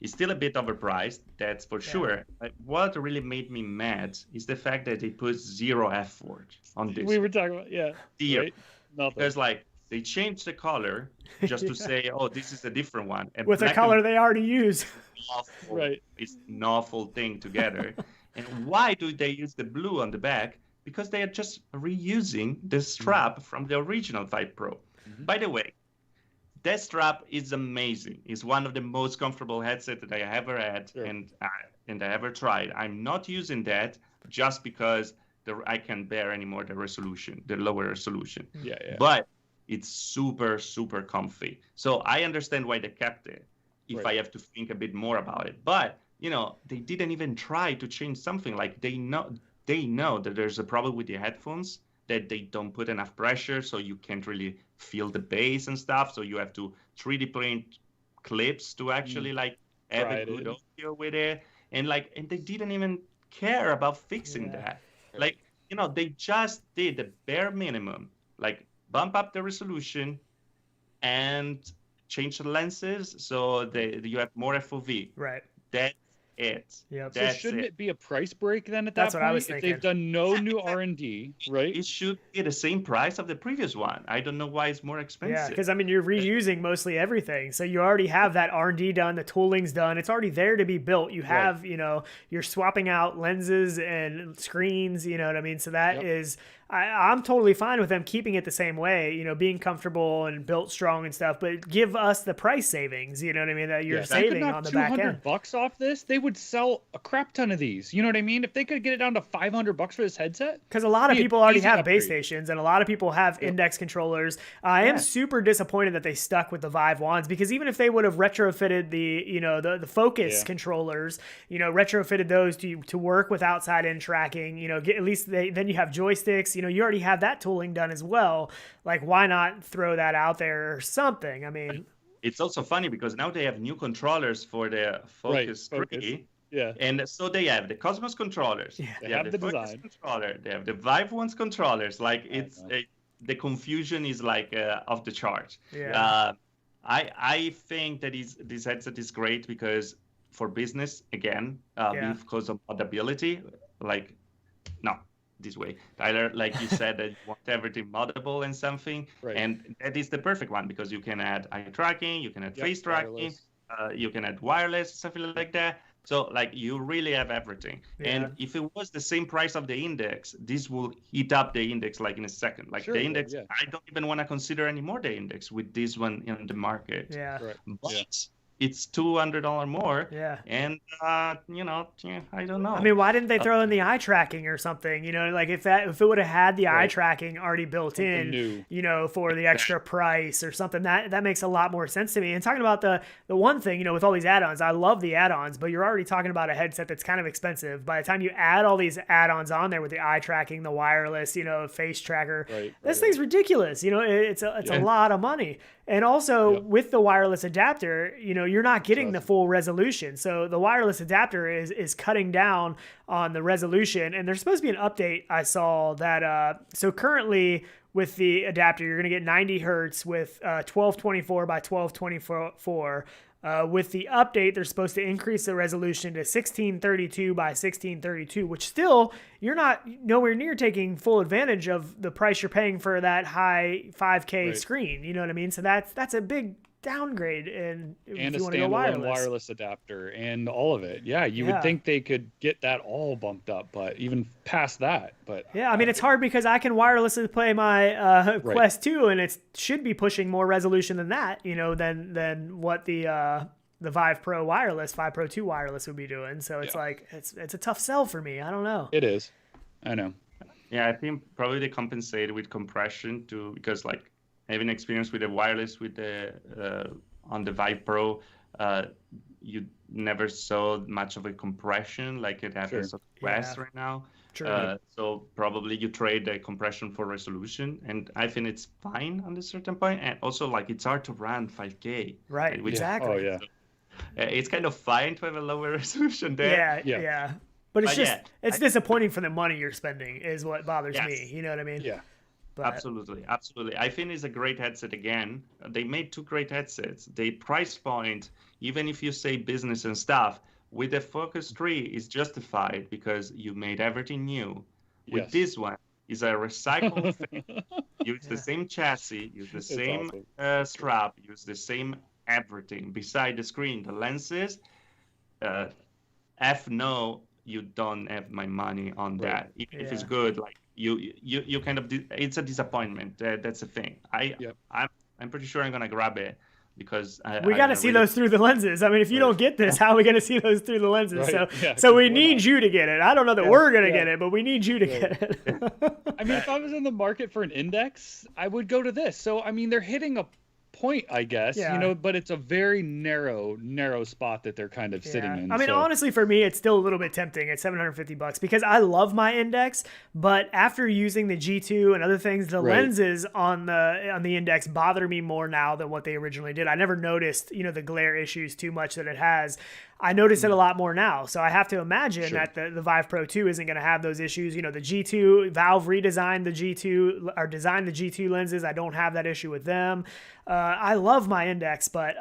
it's still a bit overpriced. That's for sure. But what really made me mad is the fact that they put zero effort on this. We were talking about Right? Because they changed the color just to say, oh, this is a different one. And with a color they already use. Awful. Right. It's an awful thing together. And why do they use the blue on the back? Because they are just reusing the strap from the original Vive Pro. By the way, that strap is amazing. It's one of the most comfortable headsets that I ever had and I ever tried. I'm not using that just because I can't bear anymore the lower resolution. But it's super, super comfy. So I understand why they kept it if I have to think a bit more about it. But, they didn't even try to change something. Like they know that there's a problem with the headphones, that they don't put enough pressure, so you can't really feel the bass and stuff. So you have to 3D print clips to actually have a good audio with it. And they didn't even care about fixing that. They just did the bare minimum, bump up the resolution and change the lenses so you have more FOV. Right. That's it. Yep. So shouldn't it be a price break then at that point? That's what I was thinking. If they've done no new R&D, right? It should be the same price of the previous one. I don't know why it's more expensive. Yeah, because you're reusing mostly everything. So you already have that R&D done, the tooling's done. It's already there to be built. You have, you're swapping out lenses and screens, you know what I mean? So that is... I'm totally fine with them keeping it the same way, being comfortable and built strong and stuff, but give us the price savings, you know what I mean, that you're saving on the back end. $200 off this, they would sell a crap ton of these. You know what I mean? If they could get it down to $500 for this headset. Because a lot of people already have base stations and a lot of people have index controllers. I am super disappointed that they stuck with the Vive wands, because even if they would have retrofitted the focus controllers, retrofitted those to work with outside in tracking, at least then you have joysticks, you already have that tooling done as well. Why not throw that out there or something? I mean, it's also funny because now they have new controllers for the Focus 3. Yeah. And so they have the Cosmos controllers. Yeah. They have the Focus controller. They have the Vive ones controllers. The confusion is off the chart. Yeah. I think that this headset is great because for business, again, because of portability, no, this way. Tyler, like you said, that you want everything moddable and something, Right. and that is the perfect one because you can add eye tracking, you can add face tracking, wireless. you can add wireless, something like that. So like you really have everything. Yeah. And if it was the same price of the index, this will eat up the index like in a second. Like Sure, the it will, index, yeah. I don't even want to consider anymore the index with this one in the market. Yeah. Correct. But Yeah. it's $200 more. Yeah. And you know, I don't know. I mean, why didn't they throw in the eye tracking or something? You know, like if it would have had the eye Right. tracking already built Something in, new. you know, for the extra price or something, that makes a lot more sense to me. And talking about the one thing, you know, with all these add-ons, I love the add-ons, but you're already talking about a headset that's kind of expensive. By the time you add all these add-ons on there with the eye tracking, the wireless, you know, face tracker, this thing's ridiculous. You know, it's a lot of money. And also with the wireless adapter, you know, you're not getting the full resolution. So the wireless adapter is cutting down on the resolution. And there's supposed to be an update I saw that, so currently with the adapter, you're going to get 90 hertz with 1224 by 1224. With the update, they're supposed to increase the resolution to 1632 by 1632, which still, you're not nowhere near taking full advantage of the price you're paying for that high 5K screen. You know what I mean? So that's a big downgrade And if a you want to go standalone wireless. wireless adapter and all of it. Yeah, you would think they could get that all bumped up, but even past that. But yeah, I mean, it's hard because I can wirelessly play my Quest 2, and it should be pushing more resolution than that, you know, than what the Vive Pro wireless, Vive Pro 2 wireless would be doing. So it's like it's a tough sell for me. I don't know. It is. I know. Yeah, I think probably they compensate with compression too, because like having experience with the wireless with the on the Vive Pro, you never saw much of a compression like it happens on Quest right now. True. So probably you trade the compression for resolution, and I think it's fine on a certain point. And also, like, it's hard to run 5K. Right. Exactly. Oh yeah. So, it's kind of fine to have a lower resolution there. Yeah. But it's it's disappointing for the money you're spending is what bothers me. You know what I mean? Yeah. But, absolutely. I think it's a great headset again. They made two great headsets. The price point, even if you say business and stuff, with the Focus 3 is justified because you made everything new. With this one, is a recycled thing. Use the same chassis, use the same strap, use the same everything. Beside the screen, the lenses, no, you don't have my money on that. Even if it's good, like you kind of it's a disappointment. That's the thing. I'm pretty sure I'm gonna grab it because we got to see those through the lenses. I mean, if you don't get this, how are we going to see those through the lenses? So we need you to get it. I don't know that we're going to get it, but we need you to get it. I mean, if I was in the market for an index, I would go to this. So I mean, they're hitting a point, I guess, you know, but it's a very narrow spot that they're kind of sitting in. I mean, honestly, for me, it's still a little bit tempting at $750 because I love my index, but after using the G2 and other things, the lenses on the index bother me more now than what they originally did. I never noticed, you know, the glare issues too much that it has. I notice it a lot more now. So I have to imagine that the Vive Pro 2 isn't going to have those issues. You know, the G2, Valve redesigned the G2 or designed the G2 lenses. I don't have that issue with them. I love my index, but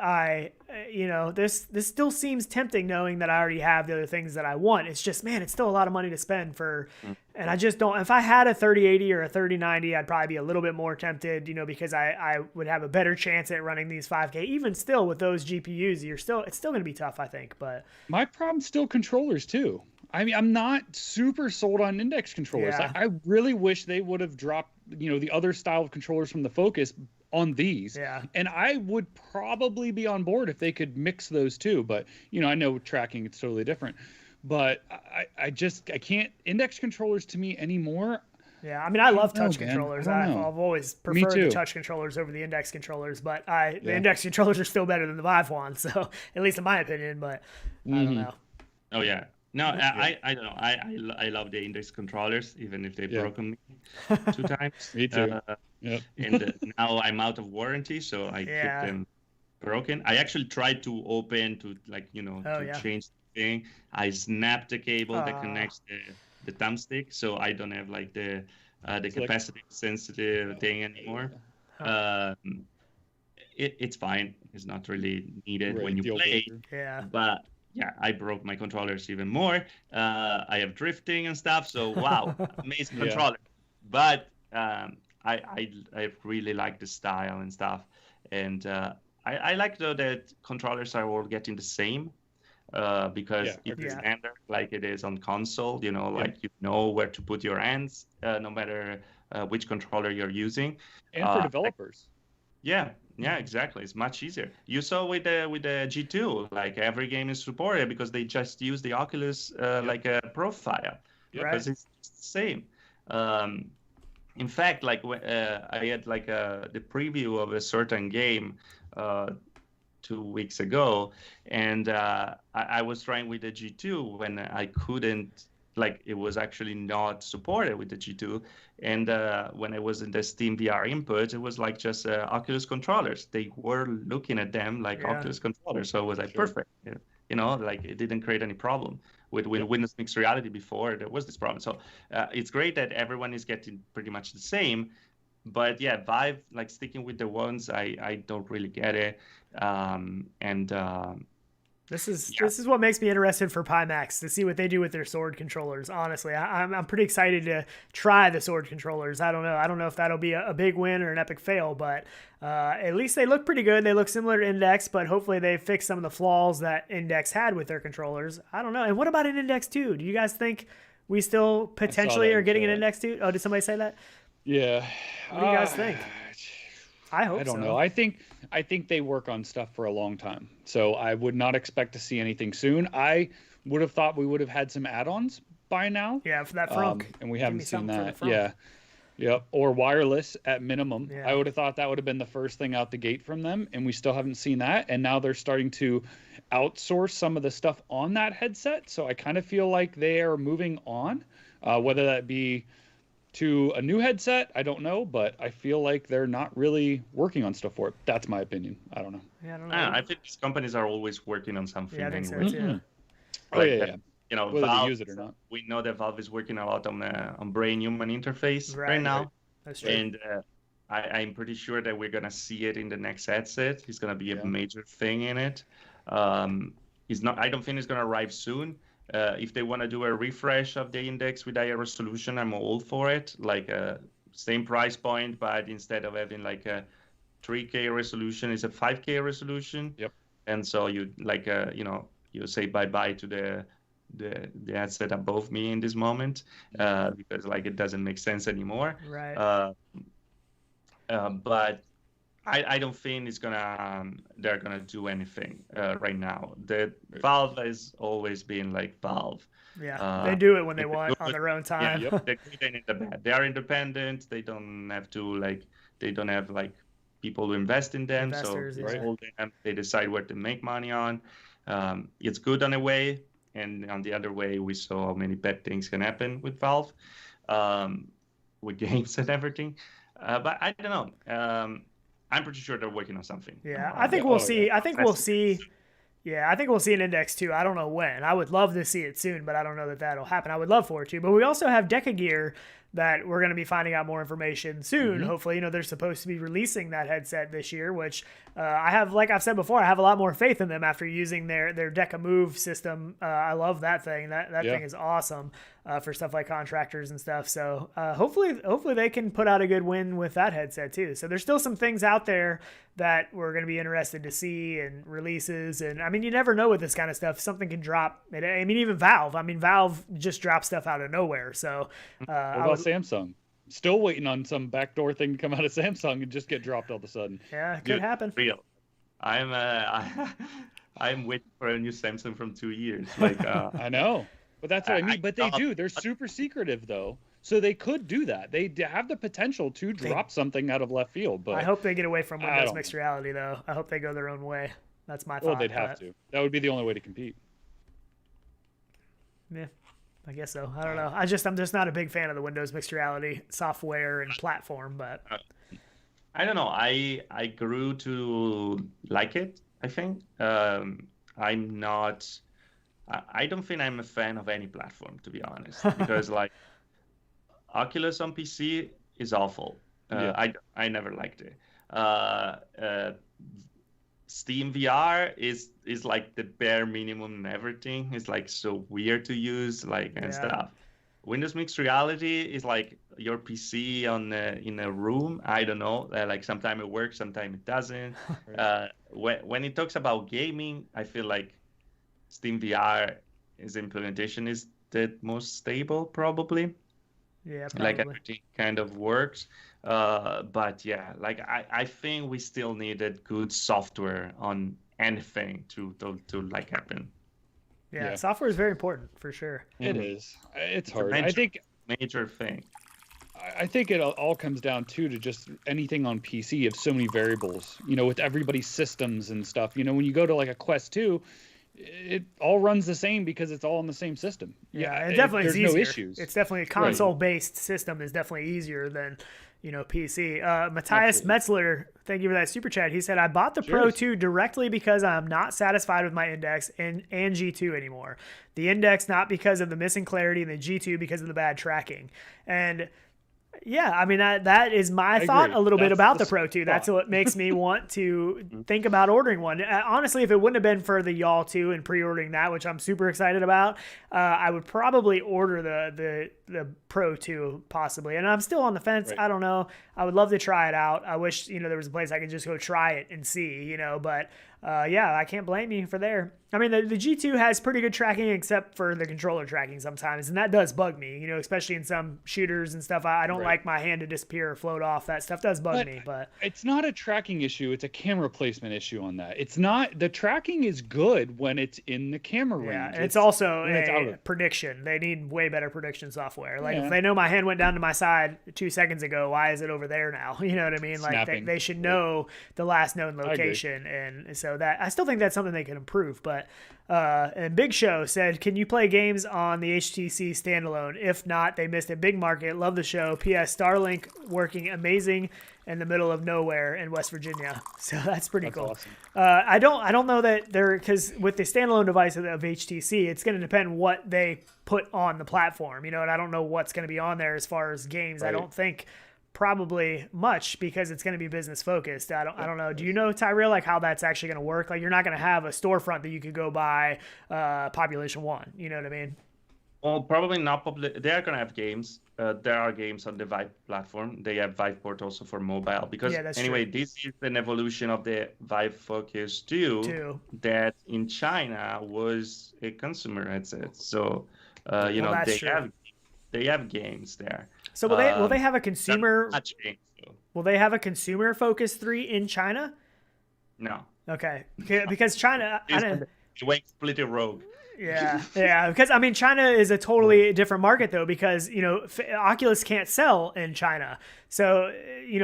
you know, this still seems tempting knowing that I already have the other things that I want. It's just, man, it's still a lot of money to spend for, and I just don't, if I had a 3080 or a 3090, I'd probably be a little bit more tempted, you know, because I would have a better chance at running these 5K. Even still with those GPUs, it's still going to be tough, I think, but. My problem's still controllers too. I mean, I'm not super sold on index controllers. I really wish they would have dropped, you know, the other style of controllers from the Focus on these. And I would probably be on board if they could mix those two. But, you know, I know tracking, it's totally different. But I can't, index controllers to me anymore. Yeah, I mean, I love touch controllers. I've always preferred the too. touch controllers over the index controllers, but the index controllers are still better than the Vive ones, so at least in my opinion, but I don't know. Oh, yeah. No, I don't know. I love the index controllers, even if they've broken me 2 times. Me too. And now I'm out of warranty, so I keep them broken. I actually tried to open to, like, you know, change the thing. I snapped the cable that connects the thumbstick, so I don't have like the capacitive sensitive thing anymore. It's fine. It's not really needed when you play. Yeah. But yeah, I broke my controllers even more. I have drifting and stuff. So wow, amazing controller. But I really like the style and stuff, and I like though that controllers are all getting the same. Because it's standard like it is on console, like you know where to put your hands, no matter which controller you're using. And for developers. Yeah, exactly. It's much easier. You saw with the G2, like every game is supported because they just use the Oculus like a profile. Because it's the same. In fact, like I had like the preview of a certain game 2 weeks ago, and I was trying with the G2 when I couldn't, like it was actually not supported with the G2, and when I was in the Steam VR input, it was like just Oculus controllers. They were looking at them like Oculus controllers, so it was like perfect. Like it didn't create any problem. With Windows Mixed Reality before, there was this problem. So it's great that everyone is getting pretty much the same. But yeah, Vive, like sticking with the ones, I don't really get it. This is what makes me interested for Pimax, to see what they do with their sword controllers. Honestly, I'm pretty excited to try the sword controllers. I don't know if that'll be a big win or an epic fail, but at least they look pretty good. They look similar to Index, but hopefully they fix some of the flaws that Index had with their controllers. I don't know. And what about an Index 2? Do you guys think we still potentially are getting an Index 2? Oh, did somebody say that? Yeah. What do you guys think? I hope so. I don't know. I think they work on stuff for a long time. So I would not expect to see anything soon. I would have thought we would have had some add-ons by now. Yeah, for that frunk. And we haven't seen that. Yeah. Yep. Or wireless at minimum. Yeah. I would have thought that would have been the first thing out the gate from them, and we still haven't seen that. And now they're starting to outsource some of the stuff on that headset. So I kind of feel like they are moving on, whether that be to a new headset, I don't know, but I feel like they're not really working on stuff for it. That's my opinion. I don't know. Yeah, I don't know. I think these companies are always working on something. Yeah, I think anyway. so too. Oh yeah. Whether Valve, they use it or not. We know that Valve is working a lot on brain-human interface right now. That's true. And I'm pretty sure that we're gonna see it in the next headset. It's gonna be a major thing in it. I don't think it's gonna arrive soon. If they want to do a refresh of the Index with higher resolution, I'm all for it. Like same price point, but instead of having like a 3K resolution, it's a 5K resolution. Yep. And so you like you say bye to the headset above me in this moment because like it doesn't make sense anymore. Right. But I don't think they're gonna do anything right now. The Valve has always been like Valve. Yeah, they do it when they want on their own time. Yeah, they're good and the bad. They are independent. They don't have people who invest in them. Investors, so it's all them. They decide where to make money on. It's good on a way, and on the other way, we saw how many bad things can happen with Valve, with games and everything. But I don't know. I'm pretty sure they're working on something. Yeah, I think we'll see. Yeah, I think we'll see an Index 2. I don't know when. I would love to see it soon, but I don't know that that'll happen. I would love for it to. But we also have Deca Gear that we're going to be finding out more information soon. Mm-hmm. Hopefully, they're supposed to be releasing that headset this year, which I have, like I've said before, I have a lot more faith in them after using their Deca Move system. I love that thing. That thing is awesome for stuff like contractors and stuff. So hopefully they can put out a good win with that headset too. So there's still some things out there that we're going to be interested to see and releases. And I mean, you never know with this kind of stuff. Something can drop. I mean, even Valve. I mean, Valve just drops stuff out of nowhere. So what about Samsung? Still waiting on some backdoor thing to come out of Samsung and just get dropped all of a sudden. Yeah, it could happen. Real. I'm waiting for a new Samsung from 2 years. Like I know, but that's what I mean. But they do. They're super secretive though, so they could do that. They have the potential to drop something out of left field. But I hope they get away from Windows Mixed Reality though. I hope they go their own way. That's my thought. Well, they'd have to. That would be the only way to compete. Yeah. I guess so. I don't know. I'm just not a big fan of the Windows Mixed Reality software and platform, but I don't know. I grew to like it, I think. I'm not I don't think I'm a fan of any platform, to be honest, because like Oculus on PC is awful. I never liked it. Steam VR is like the bare minimum and everything. It's like so weird to use, like and stuff. Windows Mixed Reality is like your PC on in a room. I don't know. Like sometimes it works, sometimes it doesn't. When it talks about gaming, I feel like Steam VR its implementation is the most stable, probably. Yeah, probably. Like everything kind of works. But yeah, like I think we still needed good software on anything to like happen. Yeah, software is very important for sure. It is. It's hard. I think major thing. I think it all comes down to just anything on PC. You have so many variables, with everybody's systems and stuff. When you go to like a Quest 2, it all runs the same because it's all in the same system. Yeah, it definitely is easier. There's no issues. It's definitely a console-based system is definitely easier than PC. Matthias Metzler, thank you for that super chat. He said, I bought the Pro 2 directly because I'm not satisfied with my Index and G2 anymore. The Index not because of the missing clarity, and the G2 because of the bad tracking. And yeah, I mean, that is my thought a little bit about the Pro 2. That's what makes me want to think about ordering one. Honestly, if it wouldn't have been for the Y'all 2 and pre-ordering that, which I'm super excited about, I would probably order the Pro 2 possibly. And I'm still on the fence. I don't know. I would love to try it out. I wish, there was a place I could just go try it and see, but yeah, I can't blame you for there. I mean, the G2 has pretty good tracking except for the controller tracking sometimes, and that does bug me, especially in some shooters and stuff. I don't like my hand to disappear or float off. That stuff does bug me, but it's not a tracking issue. It's a camera placement issue on that. It's not, the tracking is good when it's in the camera range. Yeah, it's also a prediction. They need way better prediction software. Like if they know my hand went down to my side 2 seconds ago, why is it over there now? You know what I mean? Like they should know the last known location, and so that I still think that's something they can improve, but and Big Show said, can you play games on the HTC Standalone? If not, they missed a big market. Love the show. P.S. Starlink working amazing in the middle of nowhere in West Virginia. So that's pretty cool. Awesome. I don't know that because with the standalone device of HTC, it's going to depend what they put on the platform, and I don't know what's going to be on there as far as games. I don't think probably much because it's going to be business focused. I don't know. Do you know, Tyriel, like how that's actually going to work? Like you're not going to have a storefront that you could go buy Population 1. You know what I mean? Well, probably not. They are going to have games. There are games on the Vive platform. They have Vive Port also for mobile. Because anyway, this is an evolution of the Vive Focus 2 that in China was a consumer headset. So, they have games there. So will they have a consumer? Will they have a consumer Focus 3 in China? No. Okay, because China, it went completely rogue. Yeah. Because I mean, China is a totally different market though, because Oculus can't sell in China. So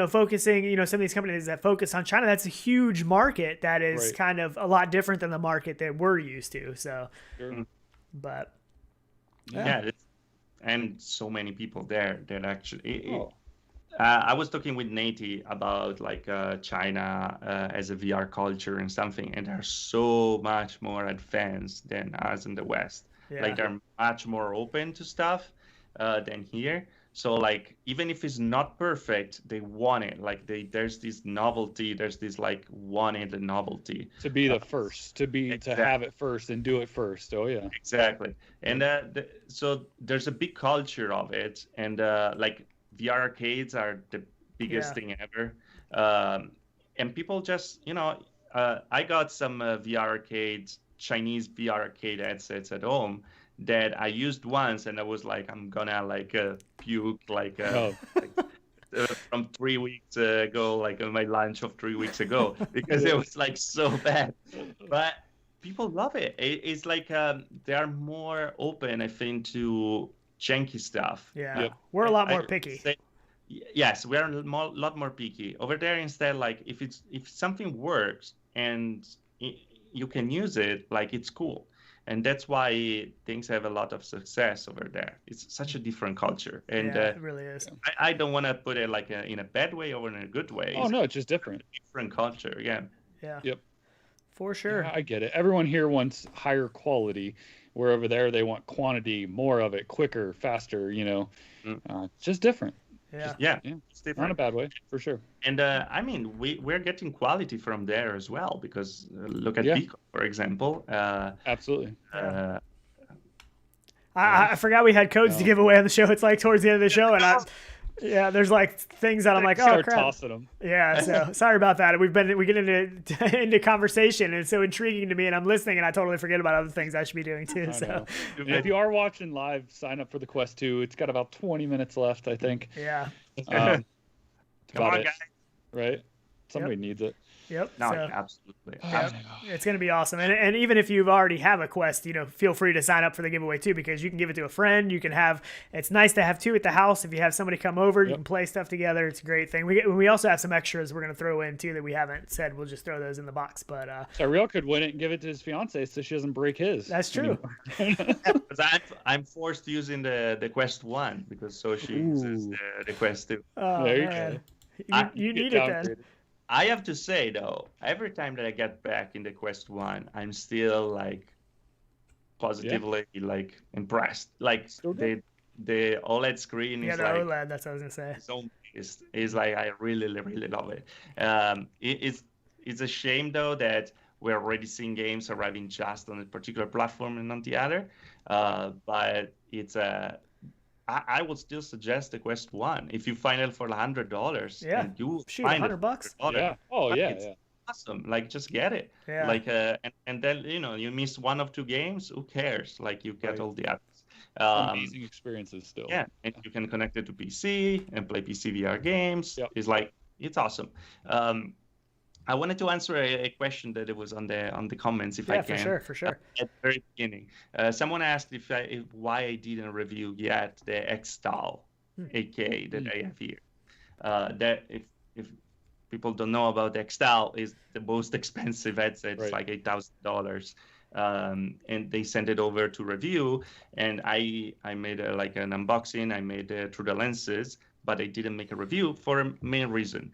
focusing, some of these companies that focus on China, that's a huge market that is kind of a lot different than the market that we're used to. So, but and so many people there that actually. I was talking with Nate about like China as a VR culture and something, and they're so much more advanced than us in the West. Like they're much more open to stuff than here. So like even if it's not perfect, they want it. Like there's this novelty. There's this like wanted the novelty to be the first, to have it first and do it first. Oh yeah, exactly. And so there's a big culture of it, and like. VR arcades are the biggest thing ever. And people just, I got some Chinese VR arcade headsets at home that I used once, and I was like, I'm gonna like puke from 3 weeks ago, like on my lunch of 3 weeks ago, because it was like so bad. But people love it. It's like they are more open, I think, to janky stuff. We're a lot more picky. Yes, we are a lot more picky over there. Instead, like if something works and you can use it, like it's cool, and that's why things have a lot of success over there. It's such a different culture, and it really is. I don't want to put it like in a bad way or in a good way. Oh no, it's just different. Different culture again. Yeah. Yep. For sure. Yeah, I get it. Everyone here wants higher quality. Where over there they want quantity, more of it, quicker, faster, it's just different. Yeah. It's different. Not in a bad way, for sure. And I mean, we're getting quality from there as well, because look at Pico, for example. Absolutely. I forgot we had codes to give away on the show. It's like towards the end of the show, and there's like things that I'm like, oh Start crap. tossing them. Yeah, so sorry about that. We get into conversation, and it's so intriguing to me, and I'm listening, and I totally forget about other things I should be doing too. So if you are watching live, sign up for the Quest 2. It's got about 20 minutes left, I think. Yeah. Come on, guys. Right? Somebody needs it. Yep. No, so, absolutely. It's going to be awesome. And even if you already have a Quest, feel free to sign up for the giveaway too, because you can give it to a friend. You can it's nice to have two at the house. If you have somebody come over, you can play stuff together. It's a great thing. We also have some extras we're going to throw in too that we haven't said. We'll just throw those in the box. But Tyriel could win it and give it to his fiance so she doesn't break his. That's true. Because I'm forced using the Quest 1 because she uses the Quest 2. Oh, there man. You need it then. I have to say though, every time that I get back in the Quest 1, I'm still like positively like impressed. Like the OLED screen is the like OLED. That's what I was gonna say. Is like I really love it. It's a shame though that we're already seeing games arriving just on a particular platform and not the other. But it's I would still suggest the Quest 1 if you find it for $100. Yeah, and you find $100. Yeah. Oh yeah. It's awesome. Like just get it. Yeah. Like and then you miss one of two games. Who cares? Like you get all the others. Amazing experiences still. Yeah, and you can connect it to PC and play PSVR games. Yep. It's awesome. I wanted to answer a question that it was on the comments, if I can. Yeah, for sure. At the very beginning, someone asked why I didn't review yet the Xtal 8K that I have here. That if people don't know about the Xtal, is the most expensive headset. It's like $8,000. And they sent it over to review, and I made an unboxing. I made through the lenses, but I didn't make a review for a main reason.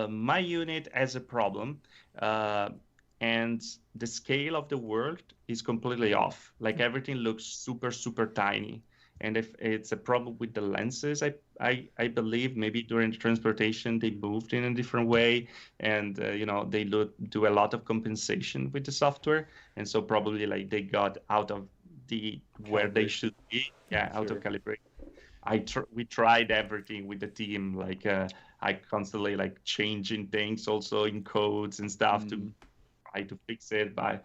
My unit has a problem, and the scale of the world is completely off. Like everything looks super tiny. And if it's a problem with the lenses, I believe maybe during the transportation they moved in a different way, and they do a lot of compensation with the software, and so probably like they got out of where they should be, out of calibration. We tried everything with the team, like I constantly like changing things also in codes and stuff to try to fix it, but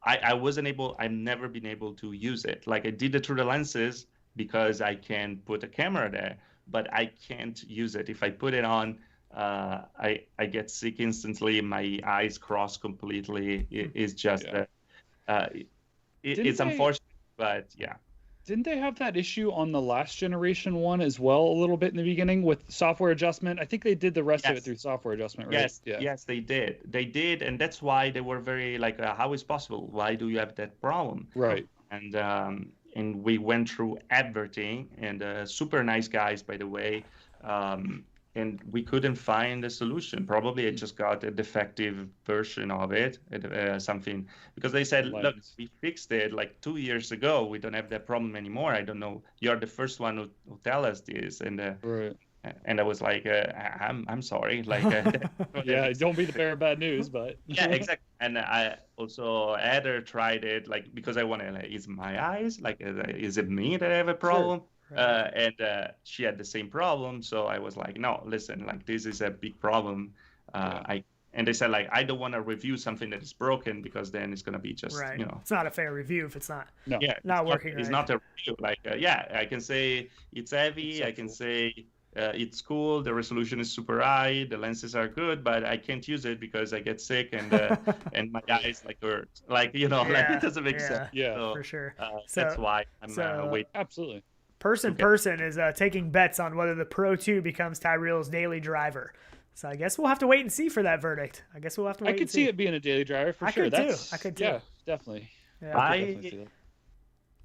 I wasn't able. I've never been able to use it. Like I did it through the lenses because I can put a camera there, but I can't use it. If I put it on, I get sick instantly. My eyes cross completely. It's just it's unfortunate, but yeah. Didn't they have that issue on the last generation one as well a little bit in the beginning with software adjustment? I think they did the rest of it through software adjustment, right? Yes, they did. They did, and that's why they were very like, how is possible? Why do you have that problem? Right. And we went through everything, and super nice guys, by the way. And we couldn't find a solution. Probably I just got a defective version of it, something, because they said, look, we fixed it like 2 years ago. We don't have that problem anymore. I don't know. You're the first one who tell us this. And and I was like, I'm sorry. Like, don't be the bearer of bad news, but yeah, exactly. And I also Heather tried it, like, because I wanted, like, is my eyes, like, is it me that I have a problem? Sure. And she had the same problem, so I was like, no, listen, like this is a big problem. And they said, like, I don't want to review something that is broken, because then it's gonna be just it's not a fair review if it's not not working. It's not a review. Like I can say it's heavy, I can say it's cool, the resolution is super high, the lenses are good, but I can't use it because I get sick and and my eyes like hurt, like like it doesn't make sense. So, for sure. That's why I'm waiting. Absolutely. Person is taking bets on whether the Pro 2 becomes Tyriel's daily driver. So I guess we'll have to wait and see for that verdict. I could see it being a daily driver for sure. I could too. Yeah, definitely. Yeah.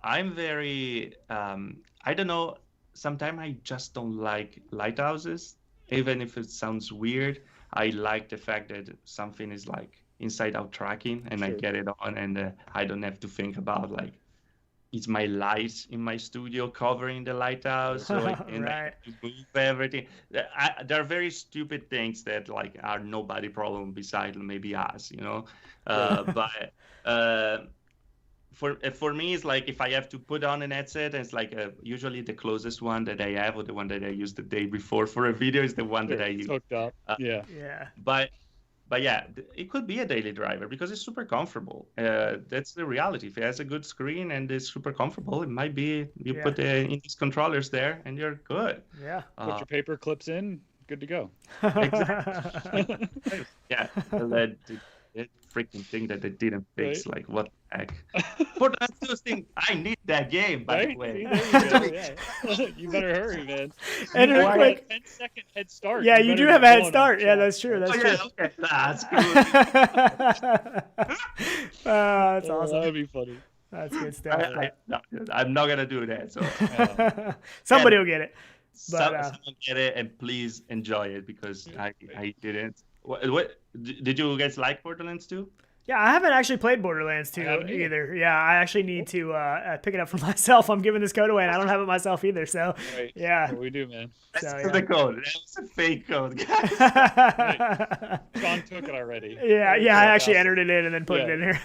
I'm very I don't know. Sometimes I just don't like lighthouses, even if it sounds weird. I like the fact that something is like inside out tracking, and I get it on, and I don't have to think about like is my lights in my studio covering the lighthouse, so I can Right. move everything. There are very stupid things that like are nobody problem besides maybe us, you know. But for me, it's like if I have to put on an headset, it's like usually the closest one that I have, or the one that I used the day before for a video, is the one that I use. Hooked up. Yeah. But yeah, it could be a daily driver because it's super comfortable. That's the reality. If it has a good screen and it's super comfortable, it might be you put the Index controllers there and you're good. Yeah. Put your paper clips in, good to go. Exactly. Yeah. That freaking thing that they didn't fix. Right. Like, what the heck? Borderlands 2 thing. I need that game, by the way. You better hurry, man. And You real have quick- a 10-second head start. Yeah, you do better have a get head going start. on Yeah, that. that's true. That's true. Okay, that's good. That's awesome. That would be funny. That's good stuff. I'm not gonna do that. So Somebody will get it. someone get it, and please enjoy it because I didn't. What did you guys like Borderlands 2? Yeah, I haven't actually played Borderlands 2 either. Yeah, I actually need to pick it up for myself. I'm giving this code away, and I don't have it myself either. So, Right. yeah. That's what we do, man. That's the code. That was a fake code, guys. Sean took it already. Yeah, I actually Fantastic. entered it in and then put it Yeah. in here.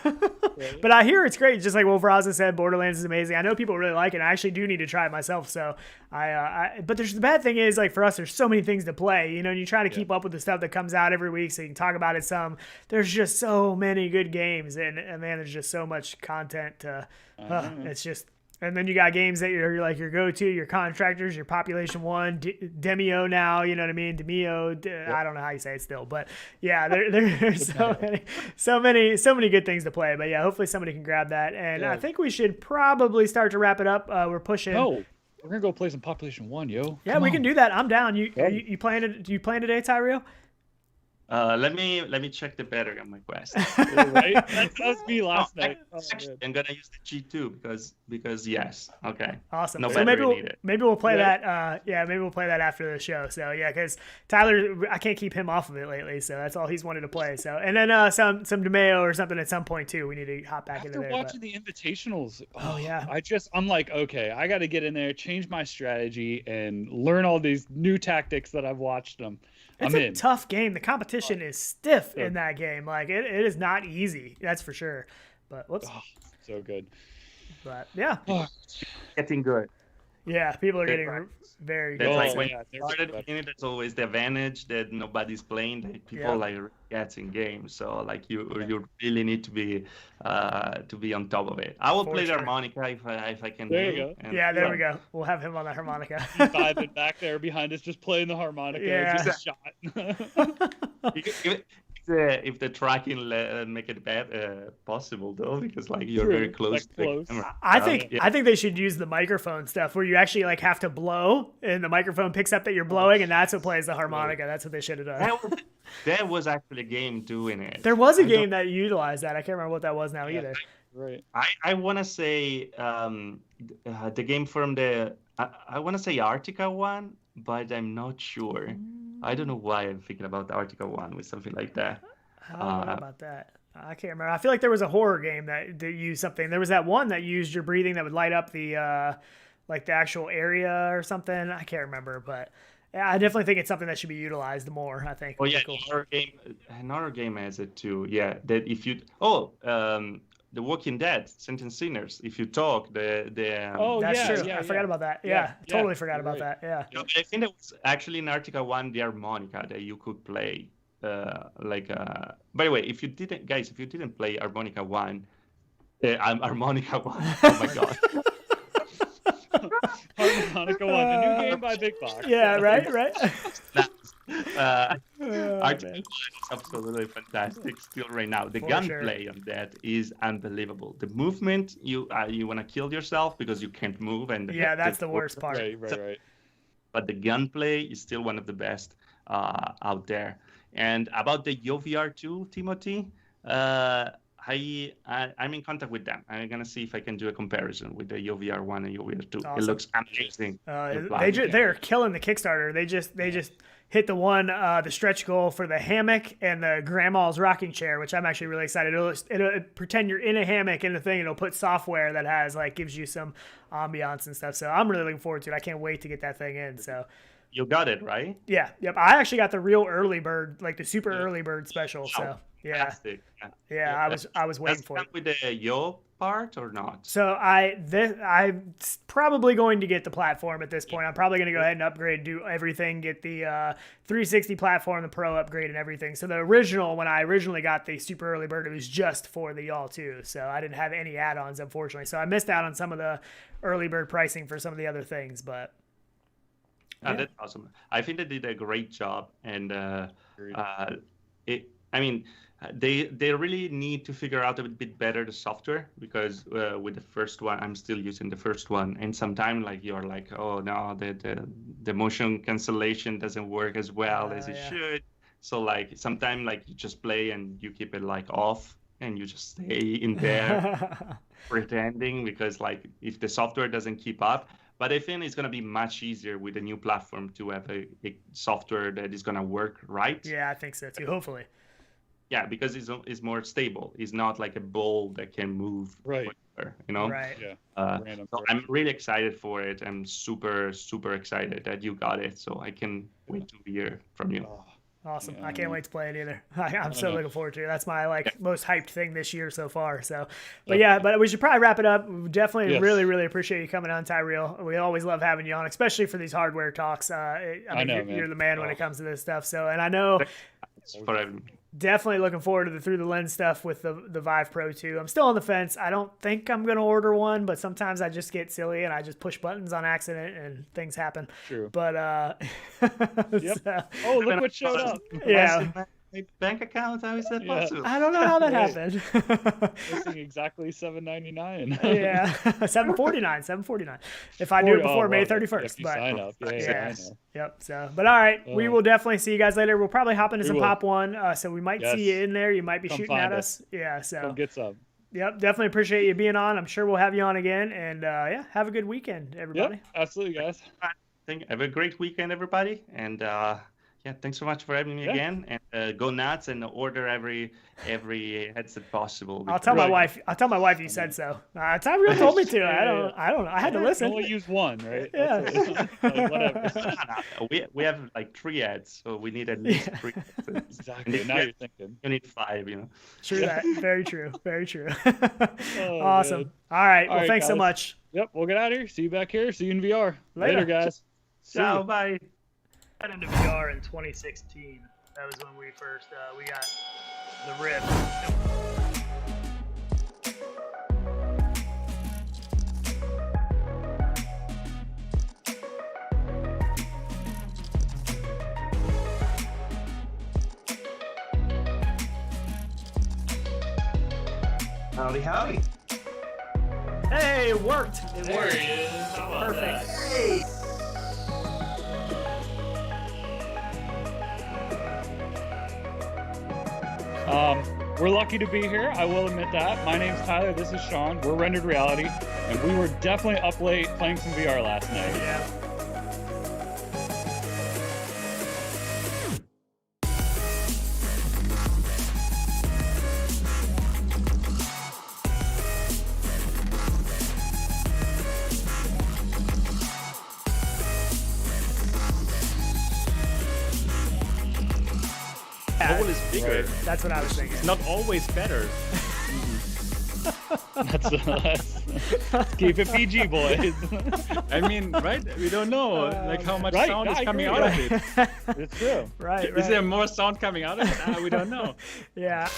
Right. But I hear it's great. Just like Wolf Rosa said, Borderlands is amazing. I know people really like it. I actually do need to try it myself. So but there's the bad thing is like for us, there's so many things to play. You know, and you try to keep up with the stuff that comes out every week, so you can talk about it some. There's just so many good games, and man, there's just so much content. It's just. And then you got games that you're like your go-to, your contractors, your Population 1, Demio now, you know what I mean? Demio, I don't know how you say it still, but yeah, there's so many good things to play. But yeah, hopefully somebody can grab that. And I think we should probably start to wrap it up. We're pushing. No, we're gonna go play some Population 1, yo. Yeah, we can do that. I'm down. You playing it? Do you playing today, Tyriel? Let me check the battery on my Quest. Right? That was me last night. I'm gonna use the G2 because yes. Okay. Awesome. No So battery needed. maybe we'll play Right. that. Maybe we'll play that after the show. So yeah, because Tyler, I can't keep him off of it lately. So that's all he's wanted to play. So and then some DeMeo or something at some point too. We need to hop back into After there. watching the invitationals, yeah. I'm like, okay, I got to get in there, change my strategy, and learn all these new tactics that I've watched them. It's I'm a in. tough game. The competition is stiff in that game. Like it is not easy. That's for sure. But whoops. So good. But yeah, Getting good. yeah. People are getting practice. very That's good. like when yeah, you started in it, that's always the advantage that nobody's playing. That people like getting games. So like you really need to be on top of it. I will play the harmonica if I can. There you go. And Yeah, there we go. We'll have him on the harmonica. Vibing back there behind us, just playing the harmonica. Yeah. Just a shot. If the tracking make it possible though, because like you're very close to the camera. I think they should use the microphone stuff where you actually like have to blow and the microphone picks up that you're blowing and that's what plays the harmonica. That's what they should have done. That was actually a game doing it. There was a game that utilized that. I can't remember what that was now either. Right. I want to say the game from I want to say Arctica 1, but I'm not sure. I don't know why I'm thinking about Arctica 1 with something like that. I don't know about that. I can't remember. I feel like there was a horror game that used something. There was that one that used your breathing that would light up the like the actual area or something. I can't remember, but I definitely think it's something that should be utilized more. I think. Oh yeah, another game has it too. Yeah, that if you The Walking Dead, Saints and Sinners. If you talk, That's yeah, true. yeah, I forgot about that. Yeah, Totally forgot you're about that. Yeah. No, but I think that was actually in Arctica 1 the harmonica that you could play. By the way, if you didn't play Harmonica 1, Harmonica 1. Oh my god. Harmonica 1, a new game by Big Box. Yeah. Right. Arctica 1 is absolutely fantastic still right now. The gunplay on that is unbelievable. The movement, you want to kill yourself because you can't move, and that's the worst part. Right. But the gunplay is still one of the best out there. And about the VIVE VR2, Timothy, I'm in contact with them. I'm gonna see if I can do a comparison with the UVR 1 and UVR 2. Awesome. It looks amazing. They're killing the Kickstarter. They just hit the stretch goal for the hammock and the grandma's rocking chair, which I'm actually really excited. It'll pretend you're in a hammock in the thing. It'll put software that has gives you some ambiance and stuff. So I'm really looking forward to it. I can't wait to get that thing in. So. You got it, right? Yeah. Yep. I actually got the real early bird, the super early bird special. So yeah. I was waiting for it. With the Yo part or not? So I'm probably going to get the platform at this point. I'm probably going to go ahead and upgrade, do everything, get the 360 platform, the Pro upgrade, and everything. So the original, when I originally got the super early bird, it was just for the Y'all 2. So I didn't have any add-ons, unfortunately. So I missed out on some of the early bird pricing for some of the other things, but. Yeah. That's awesome. I think they did a great job, and they really need to figure out a bit better the software, because with the first one, I'm still using the first one, and sometimes you're like, oh no, the motion cancellation doesn't work as well as it should. So sometimes you just play and you keep it off, and you just stay in there pretending, because if the software doesn't keep up. But I think it's going to be much easier with the new platform to have a software that is going to work right. Yeah, I think so too, hopefully. Yeah, because it's more stable. It's not like a ball that can move. Right. Whatever, you know? Right. Yeah. So I'm really excited for it. I'm super, super excited that you got it. So I can wait to hear from you. Oh, awesome. yeah, I can't wait to play it either. I'm so looking forward to it. That's my most hyped thing this year so far. So, but we should probably wrap it up. We definitely really, really appreciate you coming on, Tyriel. We always love having you on, especially for these hardware talks. You're the man when it comes to this stuff. So, and I know definitely looking forward to the through the lens stuff with the Vive Pro 2. I'm still on the fence. I don't think I'm going to order one, but sometimes I just get silly and I just push buttons on accident and things happen. True. But oh, look what showed up. Yeah. Bank account, how is that possible? I don't know how that happened. Missing exactly $7.99. Yeah, $7.49. If I do it before May 31st, but sign up. Yeah. Yep. So, but all right, we will definitely see you guys later. We'll probably hop into some Pop One, so we might see you in there. You might be shooting at us. Yeah. So come get some. Yep, definitely appreciate you being on. I'm sure we'll have you on again, and have a good weekend, everybody. Yep, absolutely, guys. Have a great weekend, everybody, and. Thanks so much for having me again, and go nuts and order every headset possible. I'll tell my wife. You said so. Tyriel told me to. I don't know. I had to listen. Only use one, right? Yeah. Whatever. We have 3 ads, so we need at least 3. Exactly. Now you're thinking. You need 5, True that. Very true. Very true. Awesome. Man. All right. Well, thanks guys. So much. Yep. We'll get out of here. See you back here. See you in VR. Later guys. Ciao. Bye. Got into VR in 2016. That was when we first we got the Rift. Howdy. Hey, it worked. There he is. Perfect. Hey. We're lucky to be here. I will admit that. My name's Tyler. This is Sean. We're Rendered Reality, and we were definitely up late playing some VR last night. Yeah. Goal is bigger. Right. That's what I was thinking. It's not always better. Let's keep it PG, boys. I mean, right? We don't know like how much right, sound I is coming agree, out of it. It's true. Right. Is there more sound coming out of it? We don't know. Yeah.